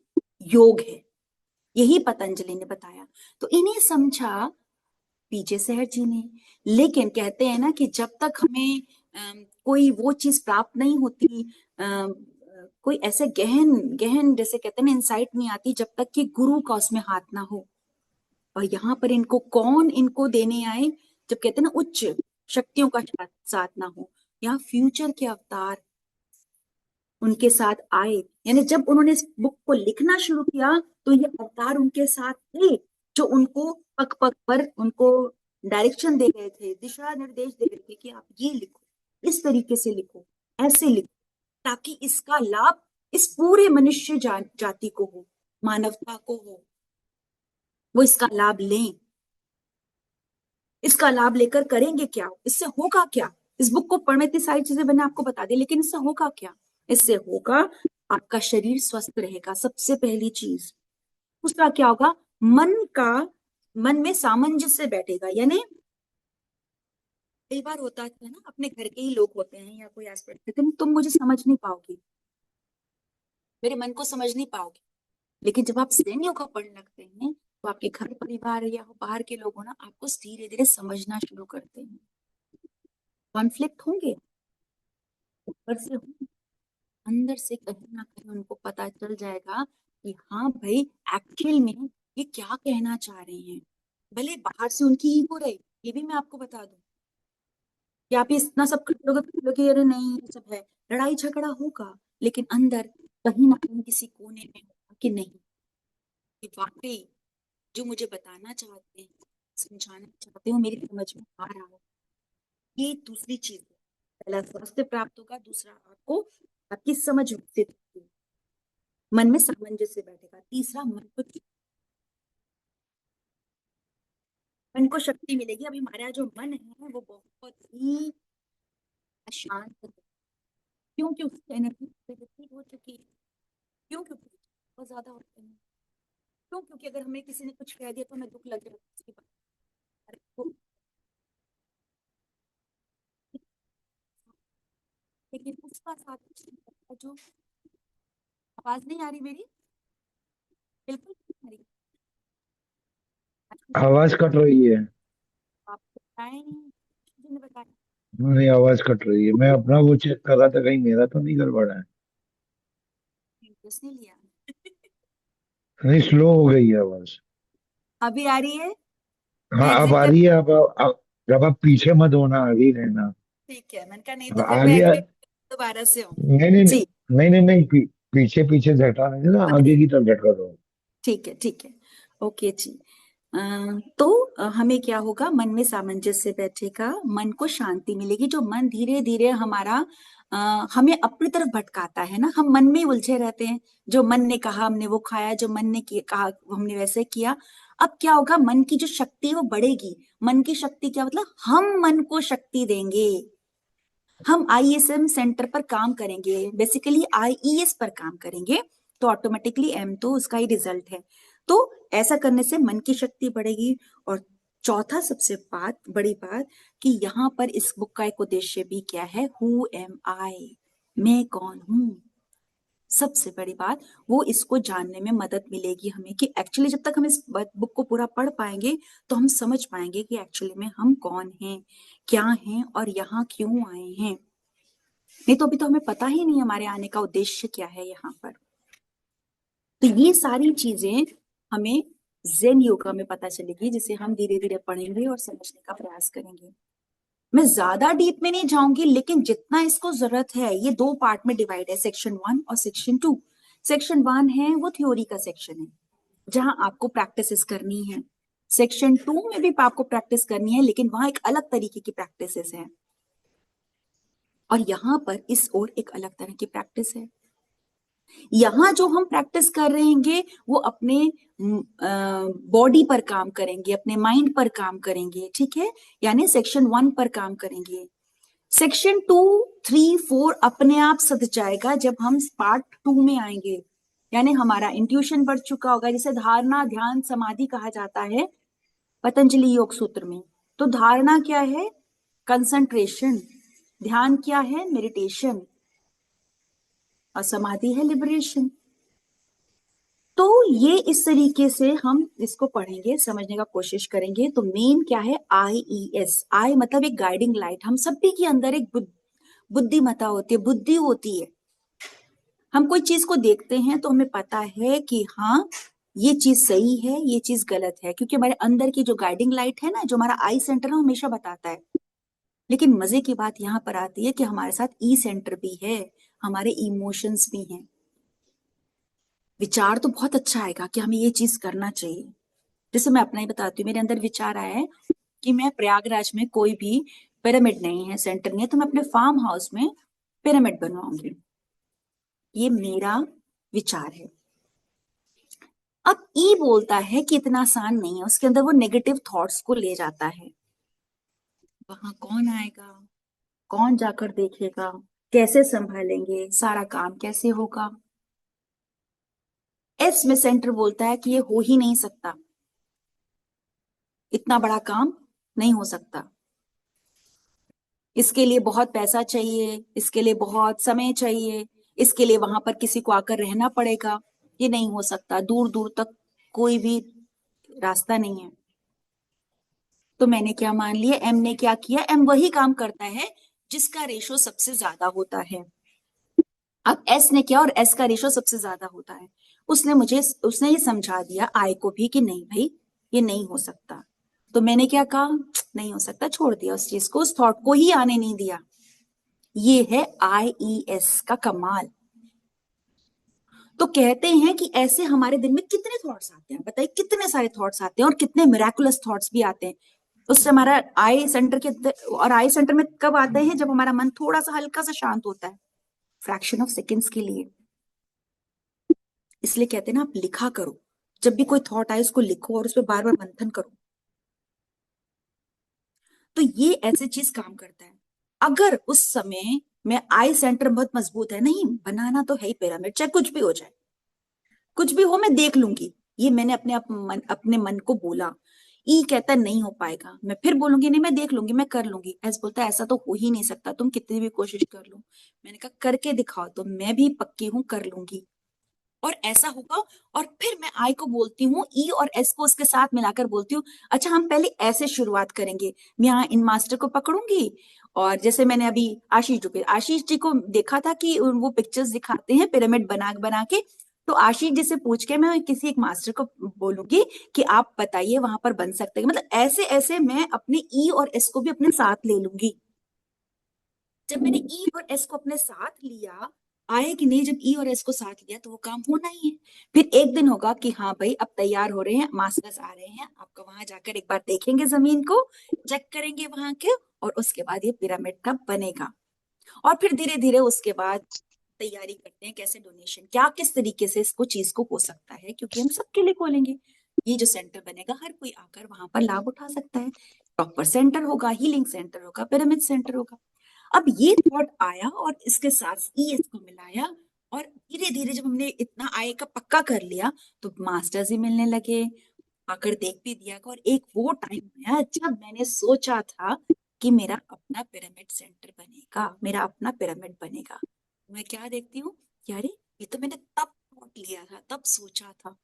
[SPEAKER 1] योग है। यही पतंजलि ने बताया। तो इन्हें समझा पीछे शहर जी ने। लेकिन कहते हैं ना कि जब तक हमें कोई वो चीज प्राप्त नहीं होती, कोई ऐसे गहन गहन जैसे कहते हैं ना इंसाइट नहीं आती जब तक कि गुरु का उसमें हाथ ना हो। और यहाँ पर इनको कौन इनको देने आए, जब कहते हैं ना उच्च शक्तियों का साथ ना हो। यहाँ फ्यूचर के अवतार उनके साथ आए, यानी जब उन्होंने इस बुक को लिखना शुरू किया तो ये अवतार उनके साथ थे, जो उनको पग पग पर उनको डायरेक्शन दे रहे थे, दिशा निर्देश दे रहे थे कि आप ये लिखो, इस तरीके से लिखो, ऐसे लिखो, ताकि इसका लाभ इस पूरे मनुष्य जाति को हो, मानवता को हो, वो इसका लाभ लें। इसका लाभ लेकर करेंगे क्या, इससे होगा क्या? इस बुक को पढ़ में इतनी सारी चीजें मैंने आपको बता दी, लेकिन इससे होगा क्या? इससे होगा आपका शरीर स्वस्थ रहेगा, सबसे पहली चीज। दूसरा क्या होगा, मन में सामंजस्य बैठेगा। यानी कई बार होता है ना, अपने घर के ही लोग होते हैं या कोई एस्पेक्ट, तुम मुझे समझ नहीं पाओगी, मेरे मन को समझ नहीं पाओगे। लेकिन जब आप zen योगा पढ़ने लगते हैं तो आपके घर परिवार या बाहर के लोग हो ना, आपको धीरे धीरे समझना शुरू करते हैं। कॉन्फ्लिक्ट होंगे, ऊपर से होंगे, अंदर से कहीं ना कहीं उनको पता चल जाएगा कि हाँ भाई, एक्चुअल में ये क्या कहना चाह रहे हैं। भले बाहर से उनकी ईगो रहे, ये भी मैं आपको बता दूं कि आप इतना सब कर लोगे तो लोगे, अरे नहीं ये सब है, लड़ाई झगड़ा होगा, लेकिन अंदर कहीं ना कहीं किसी कोने में होगा कि नहीं, ये वाकई जो मुझे बताना चाहते हैं, समझाना चाहते हो, मेरी समझ में आ रहा है। ये दूसरी चीज है, पहला स्वास्थ्य प्राप्त होगा, दूसरा आपको आपकी समझ विकसित होगी, मन में सामंजस्य बैठेगा, तीसरा मन को शक्ति मिलेगी। अब हमारा जो मन है वो बहुत ही अशांत है, क्योंकि उसकी एनर्जी डिप्लीट हो चुकी है। क्यों? क्योंकि बहुत ज्यादा होते हैं। क्यों? क्योंकि अगर हमें किसी ने कुछ कह दिया तो हमें दुख लग जाता है उसकी बात। अरे लेकिन उसका साथ जो, आवाज नहीं आ रही मेरी, बिल्कुल नहीं आ रही। अच्छा,
[SPEAKER 2] आवाज कट रही है।
[SPEAKER 1] आपको बताएं, किसी ने बताया?
[SPEAKER 2] नहीं, आवाज कट रही है। मैं अपना वो चेक कर रहा था, कहीं मेरा तो नहीं गड़बड़ है।
[SPEAKER 1] इंटरेस्ट नहीं लिया।
[SPEAKER 2] नहीं, स्लो हो गई है आवाज।
[SPEAKER 1] अभी आ रही है? मैं
[SPEAKER 2] हाँ, अब
[SPEAKER 1] एग्जिट
[SPEAKER 2] आ
[SPEAKER 1] कर,
[SPEAKER 2] रही है। अब आप पीछे मत होना, आगे ही रहना।
[SPEAKER 1] ठीक है, मैंने कहा नहीं
[SPEAKER 2] अब
[SPEAKER 1] तो फिर मैं
[SPEAKER 2] आगे
[SPEAKER 1] एग्जिट दोबारा से हूँ।
[SPEAKER 2] नहीं नहीं नहीं
[SPEAKER 1] जी,
[SPEAKER 2] नहीं नहीं नहीं, पीछे पीछे झटका नहीं देना, आगे की तरफ झटका दो।
[SPEAKER 1] ठीक है ठीक है, ओके जी। तो हमें क्या होगा, मन में सामंजस्य बैठेगा, मन को शांति मिलेगी। जो मन धीरे धीरे हमारा हमें अपनी तरफ भटकाता है ना, हम मन में ही उलझे रहते हैं। जो मन ने कहा हमने वो खाया, जो मन ने कहा हमने वैसे किया। अब क्या होगा, मन की जो शक्ति है वो बढ़ेगी। मन की शक्ति क्या मतलब, हम मन को शक्ति देंगे। हम आईएसएम सेंटर पर काम करेंगे, बेसिकली आईईएस पर काम करेंगे, तो ऑटोमेटिकली एम तो उसका ही रिजल्ट है। तो ऐसा करने से मन की शक्ति बढ़ेगी। और चौथा सबसे बड़ी बात, कि यहाँ पर इस बुक का एक उद्देश्य भी क्या है, हु एम आई, मैं कौन हूं। सबसे बड़ी बात, वो इसको जानने में मदद मिलेगी हमें, कि एक्चुअली जब तक हम इस बुक को पूरा पढ़ पाएंगे तो हम समझ पाएंगे कि एक्चुअली में हम कौन हैं, क्या हैं और यहाँ क्यों आए हैं। नहीं तो अभी तो हमें पता ही नहीं हमारे आने का उद्देश्य क्या है यहाँ पर। तो ये सारी चीजें हमें zen योगा में पता चलेगी, जिसे हम धीरे धीरे पढ़ेंगे और समझने का प्रयास करेंगे। मैं ज्यादा डीप में नहीं जाऊंगी, लेकिन जितना इसको जरूरत है, ये दो पार्ट में डिवाइड है, सेक्शन 1 और सेक्शन 2। सेक्शन 1 है वो थ्योरी का सेक्शन है, जहां आपको प्रैक्टिसेस करनी है। सेक्शन 2 में भी आपको प्रैक्टिस करनी है, लेकिन वहां एक अलग तरीके की प्रैक्टिसेस है, और यहाँ पर इस ओर एक अलग तरह की प्रैक्टिस है। यहाँ जो हम प्रैक्टिस कर रहेंगे वो अपने बॉडी पर काम करेंगे, अपने माइंड पर काम करेंगे, ठीक है। यानी सेक्शन 1 पर काम करेंगे। सेक्शन 2, 3, 4 अपने आप सध जाएगा जब हम पार्ट 2 में आएंगे। यानी हमारा इंट्यूशन बढ़ चुका होगा, जिसे धारणा ध्यान समाधि कहा जाता है पतंजलि योग सूत्र में। तो धारणा क्या है, कंसंट्रेशन। ध्यान क्या है, मेडिटेशन। और समाधि है लिबरेशन। तो ये इस तरीके से हम इसको पढ़ेंगे, समझने का कोशिश करेंगे। तो मेन क्या है, आईईएस। आई मतलब एक गाइडिंग लाइट। हम सभी के अंदर एक बुद्धिमत्ता होती है, बुद्धि होती है, हम कोई चीज को देखते हैं तो हमें पता है कि हाँ, ये चीज सही है, ये चीज गलत है, क्योंकि हमारे अंदर की जो गाइडिंग लाइट है ना, जो हमारा आई सेंटर है, वो हमेशा बताता है। लेकिन मजे की बात यहाँ पर आती है कि हमारे साथ ई सेंटर भी है, हमारे इमोशंस भी हैं। विचार तो बहुत अच्छा आएगा कि हमें ये चीज करना चाहिए। जैसे मैं अपना ही बताती हूँ, मेरे अंदर विचार आया है कि मैं प्रयागराज में कोई भी पिरामिड नहीं है, सेंटर नहीं है, तो मैं अपने फार्म हाउस में पिरामिड बनवाऊंगी। ये मेरा विचार है। अब ई बोलता है कि इतना आसान नहीं है, उसके अंदर वो नेगेटिव थॉट्स को ले जाता है। वहां कौन आएगा, कौन जाकर देखेगा, कैसे संभालेंगे, सारा काम कैसे होगा। एस में सेंटर बोलता है कि ये हो ही नहीं सकता, इतना बड़ा काम नहीं हो सकता, इसके लिए बहुत पैसा चाहिए, इसके लिए बहुत समय चाहिए, इसके लिए वहां पर किसी को आकर रहना पड़ेगा, ये नहीं हो सकता, दूर दूर तक कोई भी रास्ता नहीं है। तो मैंने क्या मान लिया, एम ने क्या किया, एम वही काम करता है जिसका रेशो सबसे ज्यादा होता है। अब एस ने क्या, और एस का रेशो सबसे ज्यादा होता है। उसने ये समझा दिया आई को भी कि नहीं भाई, ये नहीं हो सकता। तो मैंने क्या कहा, नहीं हो सकता, छोड़ दिया उस चीज को, उस थॉट को ही आने नहीं दिया। ये है आईईएस का कमाल। तो कहते हैं कि ऐसे हमारे दिन में कितने थॉट्स आते हैं, बताइए कितने सारे थॉट्स आते हैं, और कितने मिराकुलस थॉट्स भी आते हैं। उससे हमारा आई सेंटर के, और आई सेंटर में कब आते हैं, जब हमारा मन थोड़ा सा हल्का सा शांत होता है, फ्रैक्शन ऑफ सेकेंड्स के लिए। इसलिए कहते हैं ना, आप लिखा करो, जब भी कोई थॉट आए उसको लिखो और उस पर बार बार मंथन करो। तो ये ऐसे चीज काम करता है। अगर उस समय में आई सेंटर बहुत मजबूत है, नहीं बनाना तो है ही पिरामिड, चाहे कुछ भी हो जाए, कुछ भी हो मैं देख लूंगी, ये मैंने अपने मन को बोला। ई कहता है नहीं हो पाएगा, मैं फिर बोलूंगी नहीं मैं देख लूंगी, मैं कर लूंगी। एस बोलता है ऐसा तो हो ही नहीं सकता, तुम कितनी भी कोशिश कर लो। मैंने कहा करके दिखाओ, तो मैं भी पक्की हूं कर लूंगी, और ऐसा होगा। और फिर मैं आई को बोलती हूँ, ई और एस को उसके साथ मिलाकर बोलती हूँ, अच्छा हम पहले ऐसे शुरुआत करेंगे। मैं यहाँ इन मास्टर को पकड़ूंगी, और जैसे मैंने अभी आशीष जी को देखा था कि वो पिक्चर्स दिखाते हैं पिरामिड बना बना के। तो आशीष जी से पूछ के मैं किसी एक मास्टर को बोलूंगी कि आप बताइए वहां पर बन सकते हैं, मतलब ऐसे ऐसे मैं अपने ई और एस को भी अपने साथ ले लूंगी। जब मैंने ई और एस को अपने साथ लिया, आए कि नहीं, जब ई और एस को साथ लिया तो वो काम होना ही है। फिर एक दिन होगा कि हाँ भाई अब तैयार हो रहे हैं, मास्टर्स आ रहे हैं, आपका वहां जाकर एक बार देखेंगे जमीन को, चेक करेंगे वहां के, और उसके बाद ये पिरामिड का बनेगा। और फिर धीरे धीरे उसके बाद तैयारी करते हैं, कैसे डोनेशन, क्या किस तरीके से इसको चीज को हो सकता है, क्योंकि हम सबके लिए खोलेंगे। ये जो सेंटर बनेगा हर कोई आकर वहां पर लाभ उठा सकता है, प्रॉपर सेंटर होगा, हीलिंग सेंटर होगा, पिरामिड सेंटर होगा। अब ये थॉट आया और इसके साथ ई इसको मिलाया, और धीरे धीरे जब हमने इतना आय का पक्का कर लिया, तो मास्टर्स ही मिलने लगे, आकर देख भी दिया। और एक वो टाइम आया जब मैंने सोचा था कि मेरा अपना पिरामिड सेंटर बनेगा, मेरा अपना पिरामिड बनेगा। मैं क्या देखती हूँ, यार ये तो मैंने तब थॉट लिया था, तब सोचा था,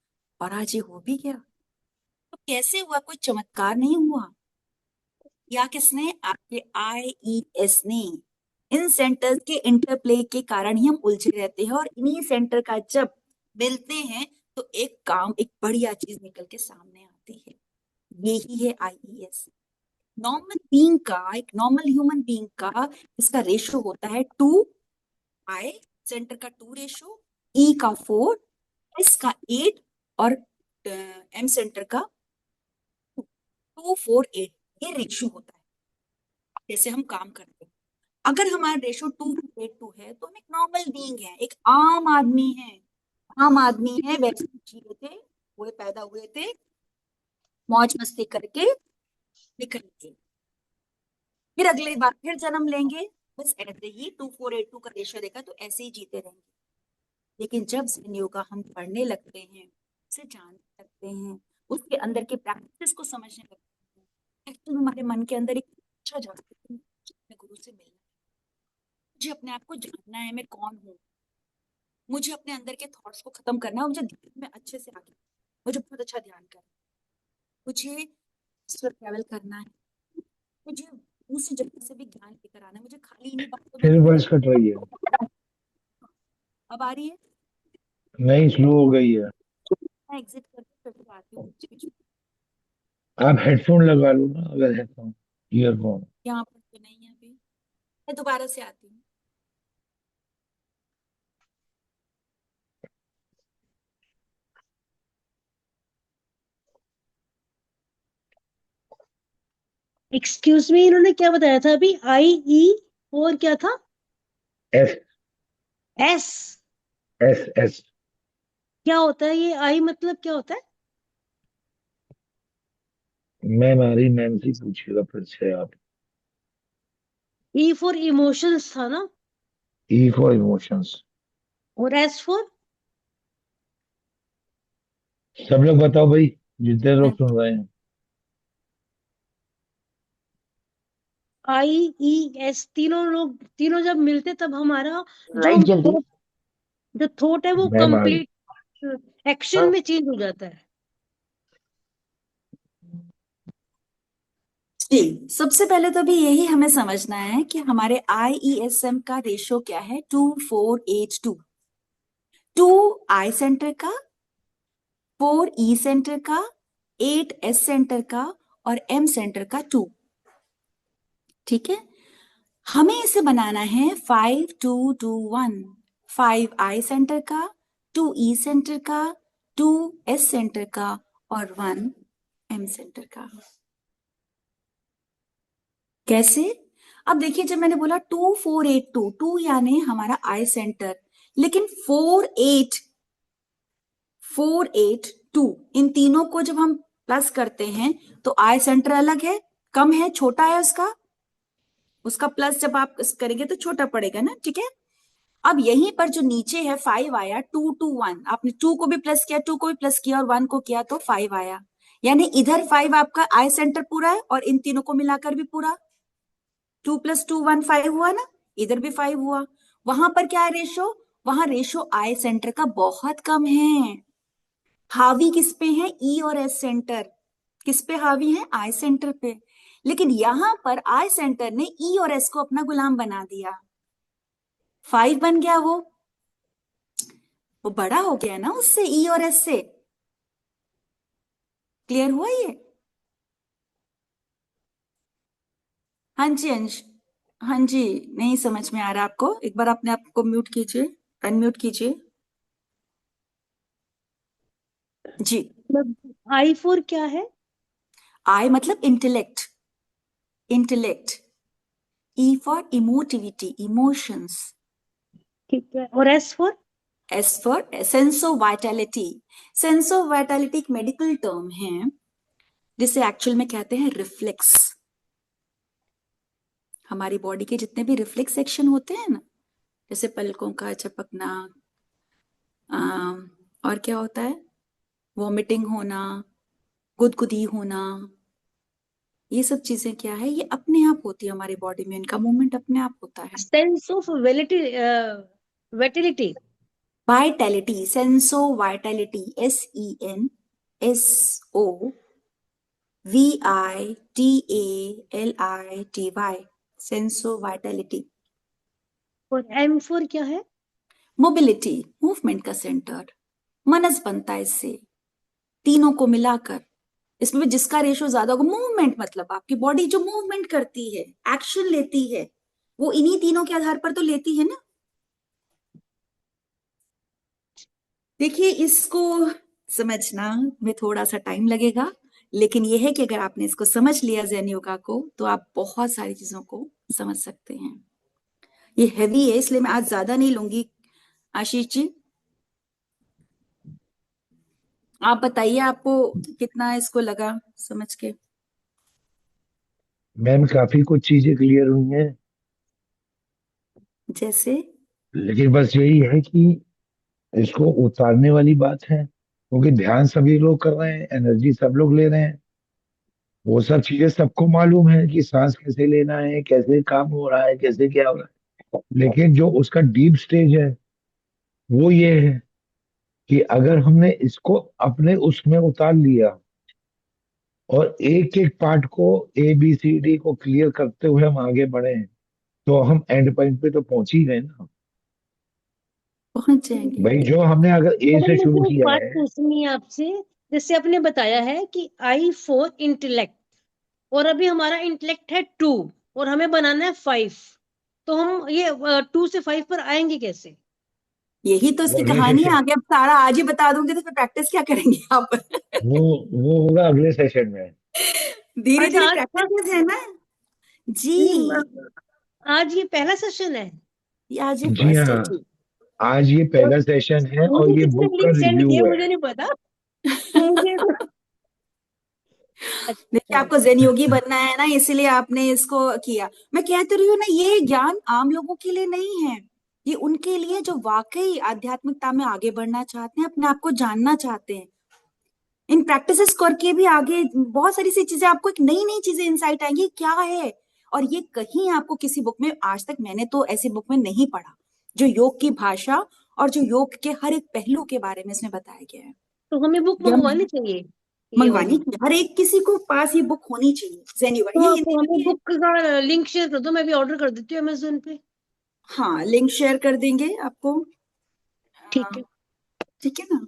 [SPEAKER 1] और आज ये हो भी गया। तो कैसे हुआ, कोई चमत्कार नहीं हुआ, या किसने, आपके आईईएस ने। इन सेंटर्स के इंटरप्ले के कारण ही हम उलझे रहते हैं, और इन्हीं सेंटर का जब मिलते हैं तो एक काम, एक बढ़िया चीज निकल के सामने आती है। यही है आईईएस। नॉर्मल बीइंग का, एक नॉर्मल ह्यूमन बीइंग का, इसका रेशो होता है 2, आई सेंटर का 2 रेशो, ई का 4, एस का 8, और एम सेंटर का 2, 4, 8। ये रेशो होता है जैसे हम काम करते हैं। अगर हमारा रेशो 2:8 है तो हम एक नॉर्मल बीइंग है, एक आम आदमी है। आम आदमी है, वैसे ही जी थे, हुए पैदा हुए थे, मौज मस्ती करके निकल गए, फिर अगले बार फिर जन्म लेंगे, बस ऐसे ही 2:4:8 का रेशो देखा तो ऐसे ही जीते रहेंगे। लेकिन जब zen योगा हम पढ़ने लगते हैं, उसे जानने लगते हैं, उसके अंदर के प्रैक्टिस को समझने लगते हैं, एक्चुअली हमारे मन के अंदर एक इच्छा जागती है, मुझे अपने गुरु से मिलना है, मुझे अपने आप को जानना है, मैं कौन हूँ, मुझे अपने अंदर के थॉट्स को खत्म करना है, मुझे ध्यान में अच्छे से आगे, मुझे बहुत अच्छा ध्यान करना है, मुझे ट्रैवल करना है, मुझे दूसरी जगह से भी ज्ञान लेकर आना है, मुझे खाली इन्हीं बातों में
[SPEAKER 2] फिर
[SPEAKER 1] नहीं
[SPEAKER 2] वॉइस
[SPEAKER 1] रहना।
[SPEAKER 2] कट रही है।
[SPEAKER 1] अब आ रही है?
[SPEAKER 2] नहीं, स्लो हो गई है।
[SPEAKER 1] मैं एग्जिट करके फिर से आती हूँ बीच बीच में।
[SPEAKER 2] आप हेडफोन लगा लो ना, अगर हेडफोन, ईयरफोन।
[SPEAKER 1] यहाँ पर तो नहीं है अभी। मैं दोबारा से आती हूँ।
[SPEAKER 3] एक्सक्यूज मी, इन्होंने क्या बताया था अभी? आई ई और क्या था?
[SPEAKER 2] एस।
[SPEAKER 3] एस।
[SPEAKER 2] S S.
[SPEAKER 3] क्या होता है ये? आई मतलब क्या होता है?
[SPEAKER 2] मैं हमारी मैम से पूछिएगा फिर से आप।
[SPEAKER 3] ई फॉर इमोशंस था ना?
[SPEAKER 2] E for emotions.
[SPEAKER 3] और एस फॉर?
[SPEAKER 2] सब लोग बताओ भाई, जितने लोग
[SPEAKER 1] मैं
[SPEAKER 2] सुन रहे हैं।
[SPEAKER 3] आई ई एस, तीनों लोग, तीनों जब मिलते तब हमारा जो
[SPEAKER 2] लाइट जल्दी।
[SPEAKER 3] जो थॉट है वो
[SPEAKER 2] मैम आ गई।
[SPEAKER 3] कंप्लीट एक्शन में चेंज हो जाता है।
[SPEAKER 1] जी, सबसे पहले तो अभी यही हमें समझना है कि हमारे IESM का रेशो क्या है, 2482। 2 आई सेंटर का, 4 ई सेंटर का, 8 एस सेंटर का और एम सेंटर का 2। ठीक है, हमें इसे बनाना है 5221। 5 आई सेंटर का, 2 ई सेंटर का, 2 एस सेंटर का और 1 एम सेंटर का। कैसे? अब देखिए, जब मैंने बोला 2482, 2 यानी हमारा आई सेंटर, लेकिन 482, इन तीनों को जब हम प्लस करते हैं तो आई सेंटर अलग है, कम है, छोटा है उसका। उसका प्लस जब आप करेंगे तो छोटा पड़ेगा ना, ठीक है। अब यहीं पर जो नीचे है 5 आया, 221, आपने 2 को भी प्लस किया, 2 को भी प्लस किया और 1 को किया तो 5 आया। यानी इधर 5 आपका आई सेंटर पूरा है और इन तीनों को मिलाकर भी पूरा। 2 + 2 1 5 हुआ ना, इधर भी 5 हुआ। वहां पर क्या है रेशो? वहां रेशो आई सेंटर का बहुत कम है। हावी किस पे है? ई और एस सेंटर। किस पे हावी है? आई सेंटर पे। लेकिन यहां पर आई सेंटर ने ई और एस को अपना गुलाम बना दिया, 5 बन गया वो बड़ा हो गया ना उससे, ई और एस से। क्लियर हुआ ये? हाँ जी अंश। हाँ जी। नहीं समझ में आ रहा आपको? एक बार अपने आप को म्यूट कीजिए, अनम्यूट कीजिए। जी।
[SPEAKER 3] मतलब आई फॉर क्या है?
[SPEAKER 1] आई मतलब intellect. Intellect. E for emotivity, emotions.
[SPEAKER 3] ठीक है। और S for?
[SPEAKER 1] S for sense of vitality. Sense of vitality एक मेडिकल टर्म है जिसे एक्चुअल में कहते हैं रिफ्लेक्स। हमारी बॉडी के जितने भी रिफ्लेक्स एक्शन होते हैं ना, जैसे पलकों का झपकना, और क्या होता है, वॉमिटिंग होना, गुदगुदी होना, ये सब चीजें क्या है, ये अपने आप होती है हमारी बॉडी में, इनका मूवमेंट अपने आप होता है।
[SPEAKER 3] सेंस ऑफ वेलिटी, वेटिलिटी।
[SPEAKER 1] Vitality, senso vitality, SENSOVITALITY, senso vitality.
[SPEAKER 3] और एम फॉर क्या है?
[SPEAKER 1] मोबिलिटी, मूवमेंट का सेंटर। मनस बनता है इससे, तीनों को मिलाकर। इसमें भी जिसका रेशो ज्यादा होगा, मूवमेंट मतलब आपकी बॉडी जो मूवमेंट करती है, एक्शन लेती है, वो इन्हीं तीनों के आधार पर तो लेती है ना। देखिए, इसको समझना में थोड़ा सा टाइम लगेगा, लेकिन यह है कि अगर आपने इसको समझ लिया जैन योगा को, तो आप बहुत सारी चीजों को समझ सकते हैं। ये हैवी है, इसलिए मैं आज ज्यादा नहीं लूंगी। आशीष जी, आप बताइए, आपको कितना इसको लगा समझ के?
[SPEAKER 2] मैम काफी कुछ चीजें क्लियर हुई हैं।
[SPEAKER 1] जैसे?
[SPEAKER 2] लेकिन बस यही है कि इसको उतारने वाली बात है, क्योंकि ध्यान सभी लोग कर रहे हैं, एनर्जी सब लोग ले रहे हैं। वो सब चीजें सबको मालूम है कि सांस कैसे लेना है, कैसे काम हो रहा है, कैसे क्या हो रहा है। लेकिन जो उसका डीप स्टेज है वो ये है कि अगर हमने इसको अपने उसमें उतार लिया और एक एक पार्ट को, ABCD को क्लियर करते हुए हम आगे बढ़े, तो हम एंड पॉइंट पे तो पहुंच ही गए ना।
[SPEAKER 1] पहुंच जाएंगे।
[SPEAKER 2] भाई जो हमने अगर ए
[SPEAKER 3] चलो
[SPEAKER 2] से शुरू
[SPEAKER 3] मुझे एक
[SPEAKER 2] किया
[SPEAKER 3] बात
[SPEAKER 2] है,
[SPEAKER 3] पूछनी है आपसे। जैसे आपने बताया है कि आई फॉर इंटेलेक्ट, और अभी हमारा इंटेलेक्ट है 2, और हमें बनाना है 5, तो हम ये 2 से 5 पर आएंगे कैसे?
[SPEAKER 1] यही तो
[SPEAKER 2] वो
[SPEAKER 1] इसकी
[SPEAKER 2] अगले
[SPEAKER 1] कहानी है।
[SPEAKER 2] सेशन,
[SPEAKER 1] आगे अब सारा आज ही बता दूंगी तो फिर प्रैक्टिस क्या करेंगे आप?
[SPEAKER 2] वो वो होगा अगले सेशन में।
[SPEAKER 1] धीरे
[SPEAKER 3] अच्छा,
[SPEAKER 1] धीरे
[SPEAKER 3] आज
[SPEAKER 1] प्रैक्टिस है ना
[SPEAKER 3] नहीं,
[SPEAKER 1] जी।
[SPEAKER 3] आज ये पहला सेशन है।
[SPEAKER 1] ये आज ही
[SPEAKER 2] जी
[SPEAKER 1] फर्स्ट है
[SPEAKER 2] हाँ,
[SPEAKER 1] जी।
[SPEAKER 2] आज ये
[SPEAKER 3] और
[SPEAKER 2] पहला सेशन है और
[SPEAKER 3] मुझे
[SPEAKER 2] ये
[SPEAKER 3] किसने
[SPEAKER 2] बुक का
[SPEAKER 3] लिंक सेंड
[SPEAKER 2] रिव्यू
[SPEAKER 3] किया
[SPEAKER 2] है।
[SPEAKER 3] मुझे नहीं पता। मुझे तो
[SPEAKER 1] देखिए,
[SPEAKER 3] अच्छा।
[SPEAKER 1] आपको zen योगी बनना है ना, इसीलिए आपने इसको किया। मैं कह तो रही हूँ ना, ये ज्ञान आम लोगों के लिए नहीं है। ये उनके लिए जो वाकई आध्यात्मिकता में आगे बढ़ना चाहते हैं, अपने आप को जानना चाहते हैं। इन प्रैक्टिसेस करके भी आगे बहुत सारी सी चीजें, आपको एक नई नई चीजें इंसाइट आएंगी क्या है। और ये कहीं आपको किसी बुक में, आज तक मैंने तो ऐसी बुक में नहीं पढ़ा जो योग की भाषा और जो योग के हर एक पहलू के बारे में इसमें बताया गया है।
[SPEAKER 3] तो हमें बुक
[SPEAKER 1] या
[SPEAKER 3] मंगवानी चाहिए ये
[SPEAKER 1] मंगवानी
[SPEAKER 3] वाली।
[SPEAKER 1] चाहिए, हर एक किसी को पास ये बुक होनी चाहिए, zen yoga।
[SPEAKER 3] तो
[SPEAKER 1] ये
[SPEAKER 3] आप
[SPEAKER 1] हिंदी में
[SPEAKER 3] हमें
[SPEAKER 1] भी है।
[SPEAKER 3] बुक का लिंक शेयर कर दो, मैं भी ऑर्डर कर देती हूँ अमेजोन पे।
[SPEAKER 1] हाँ, लिंक शेयर कर देंगे आपको।
[SPEAKER 3] ठीक है।
[SPEAKER 1] ठीक है ना।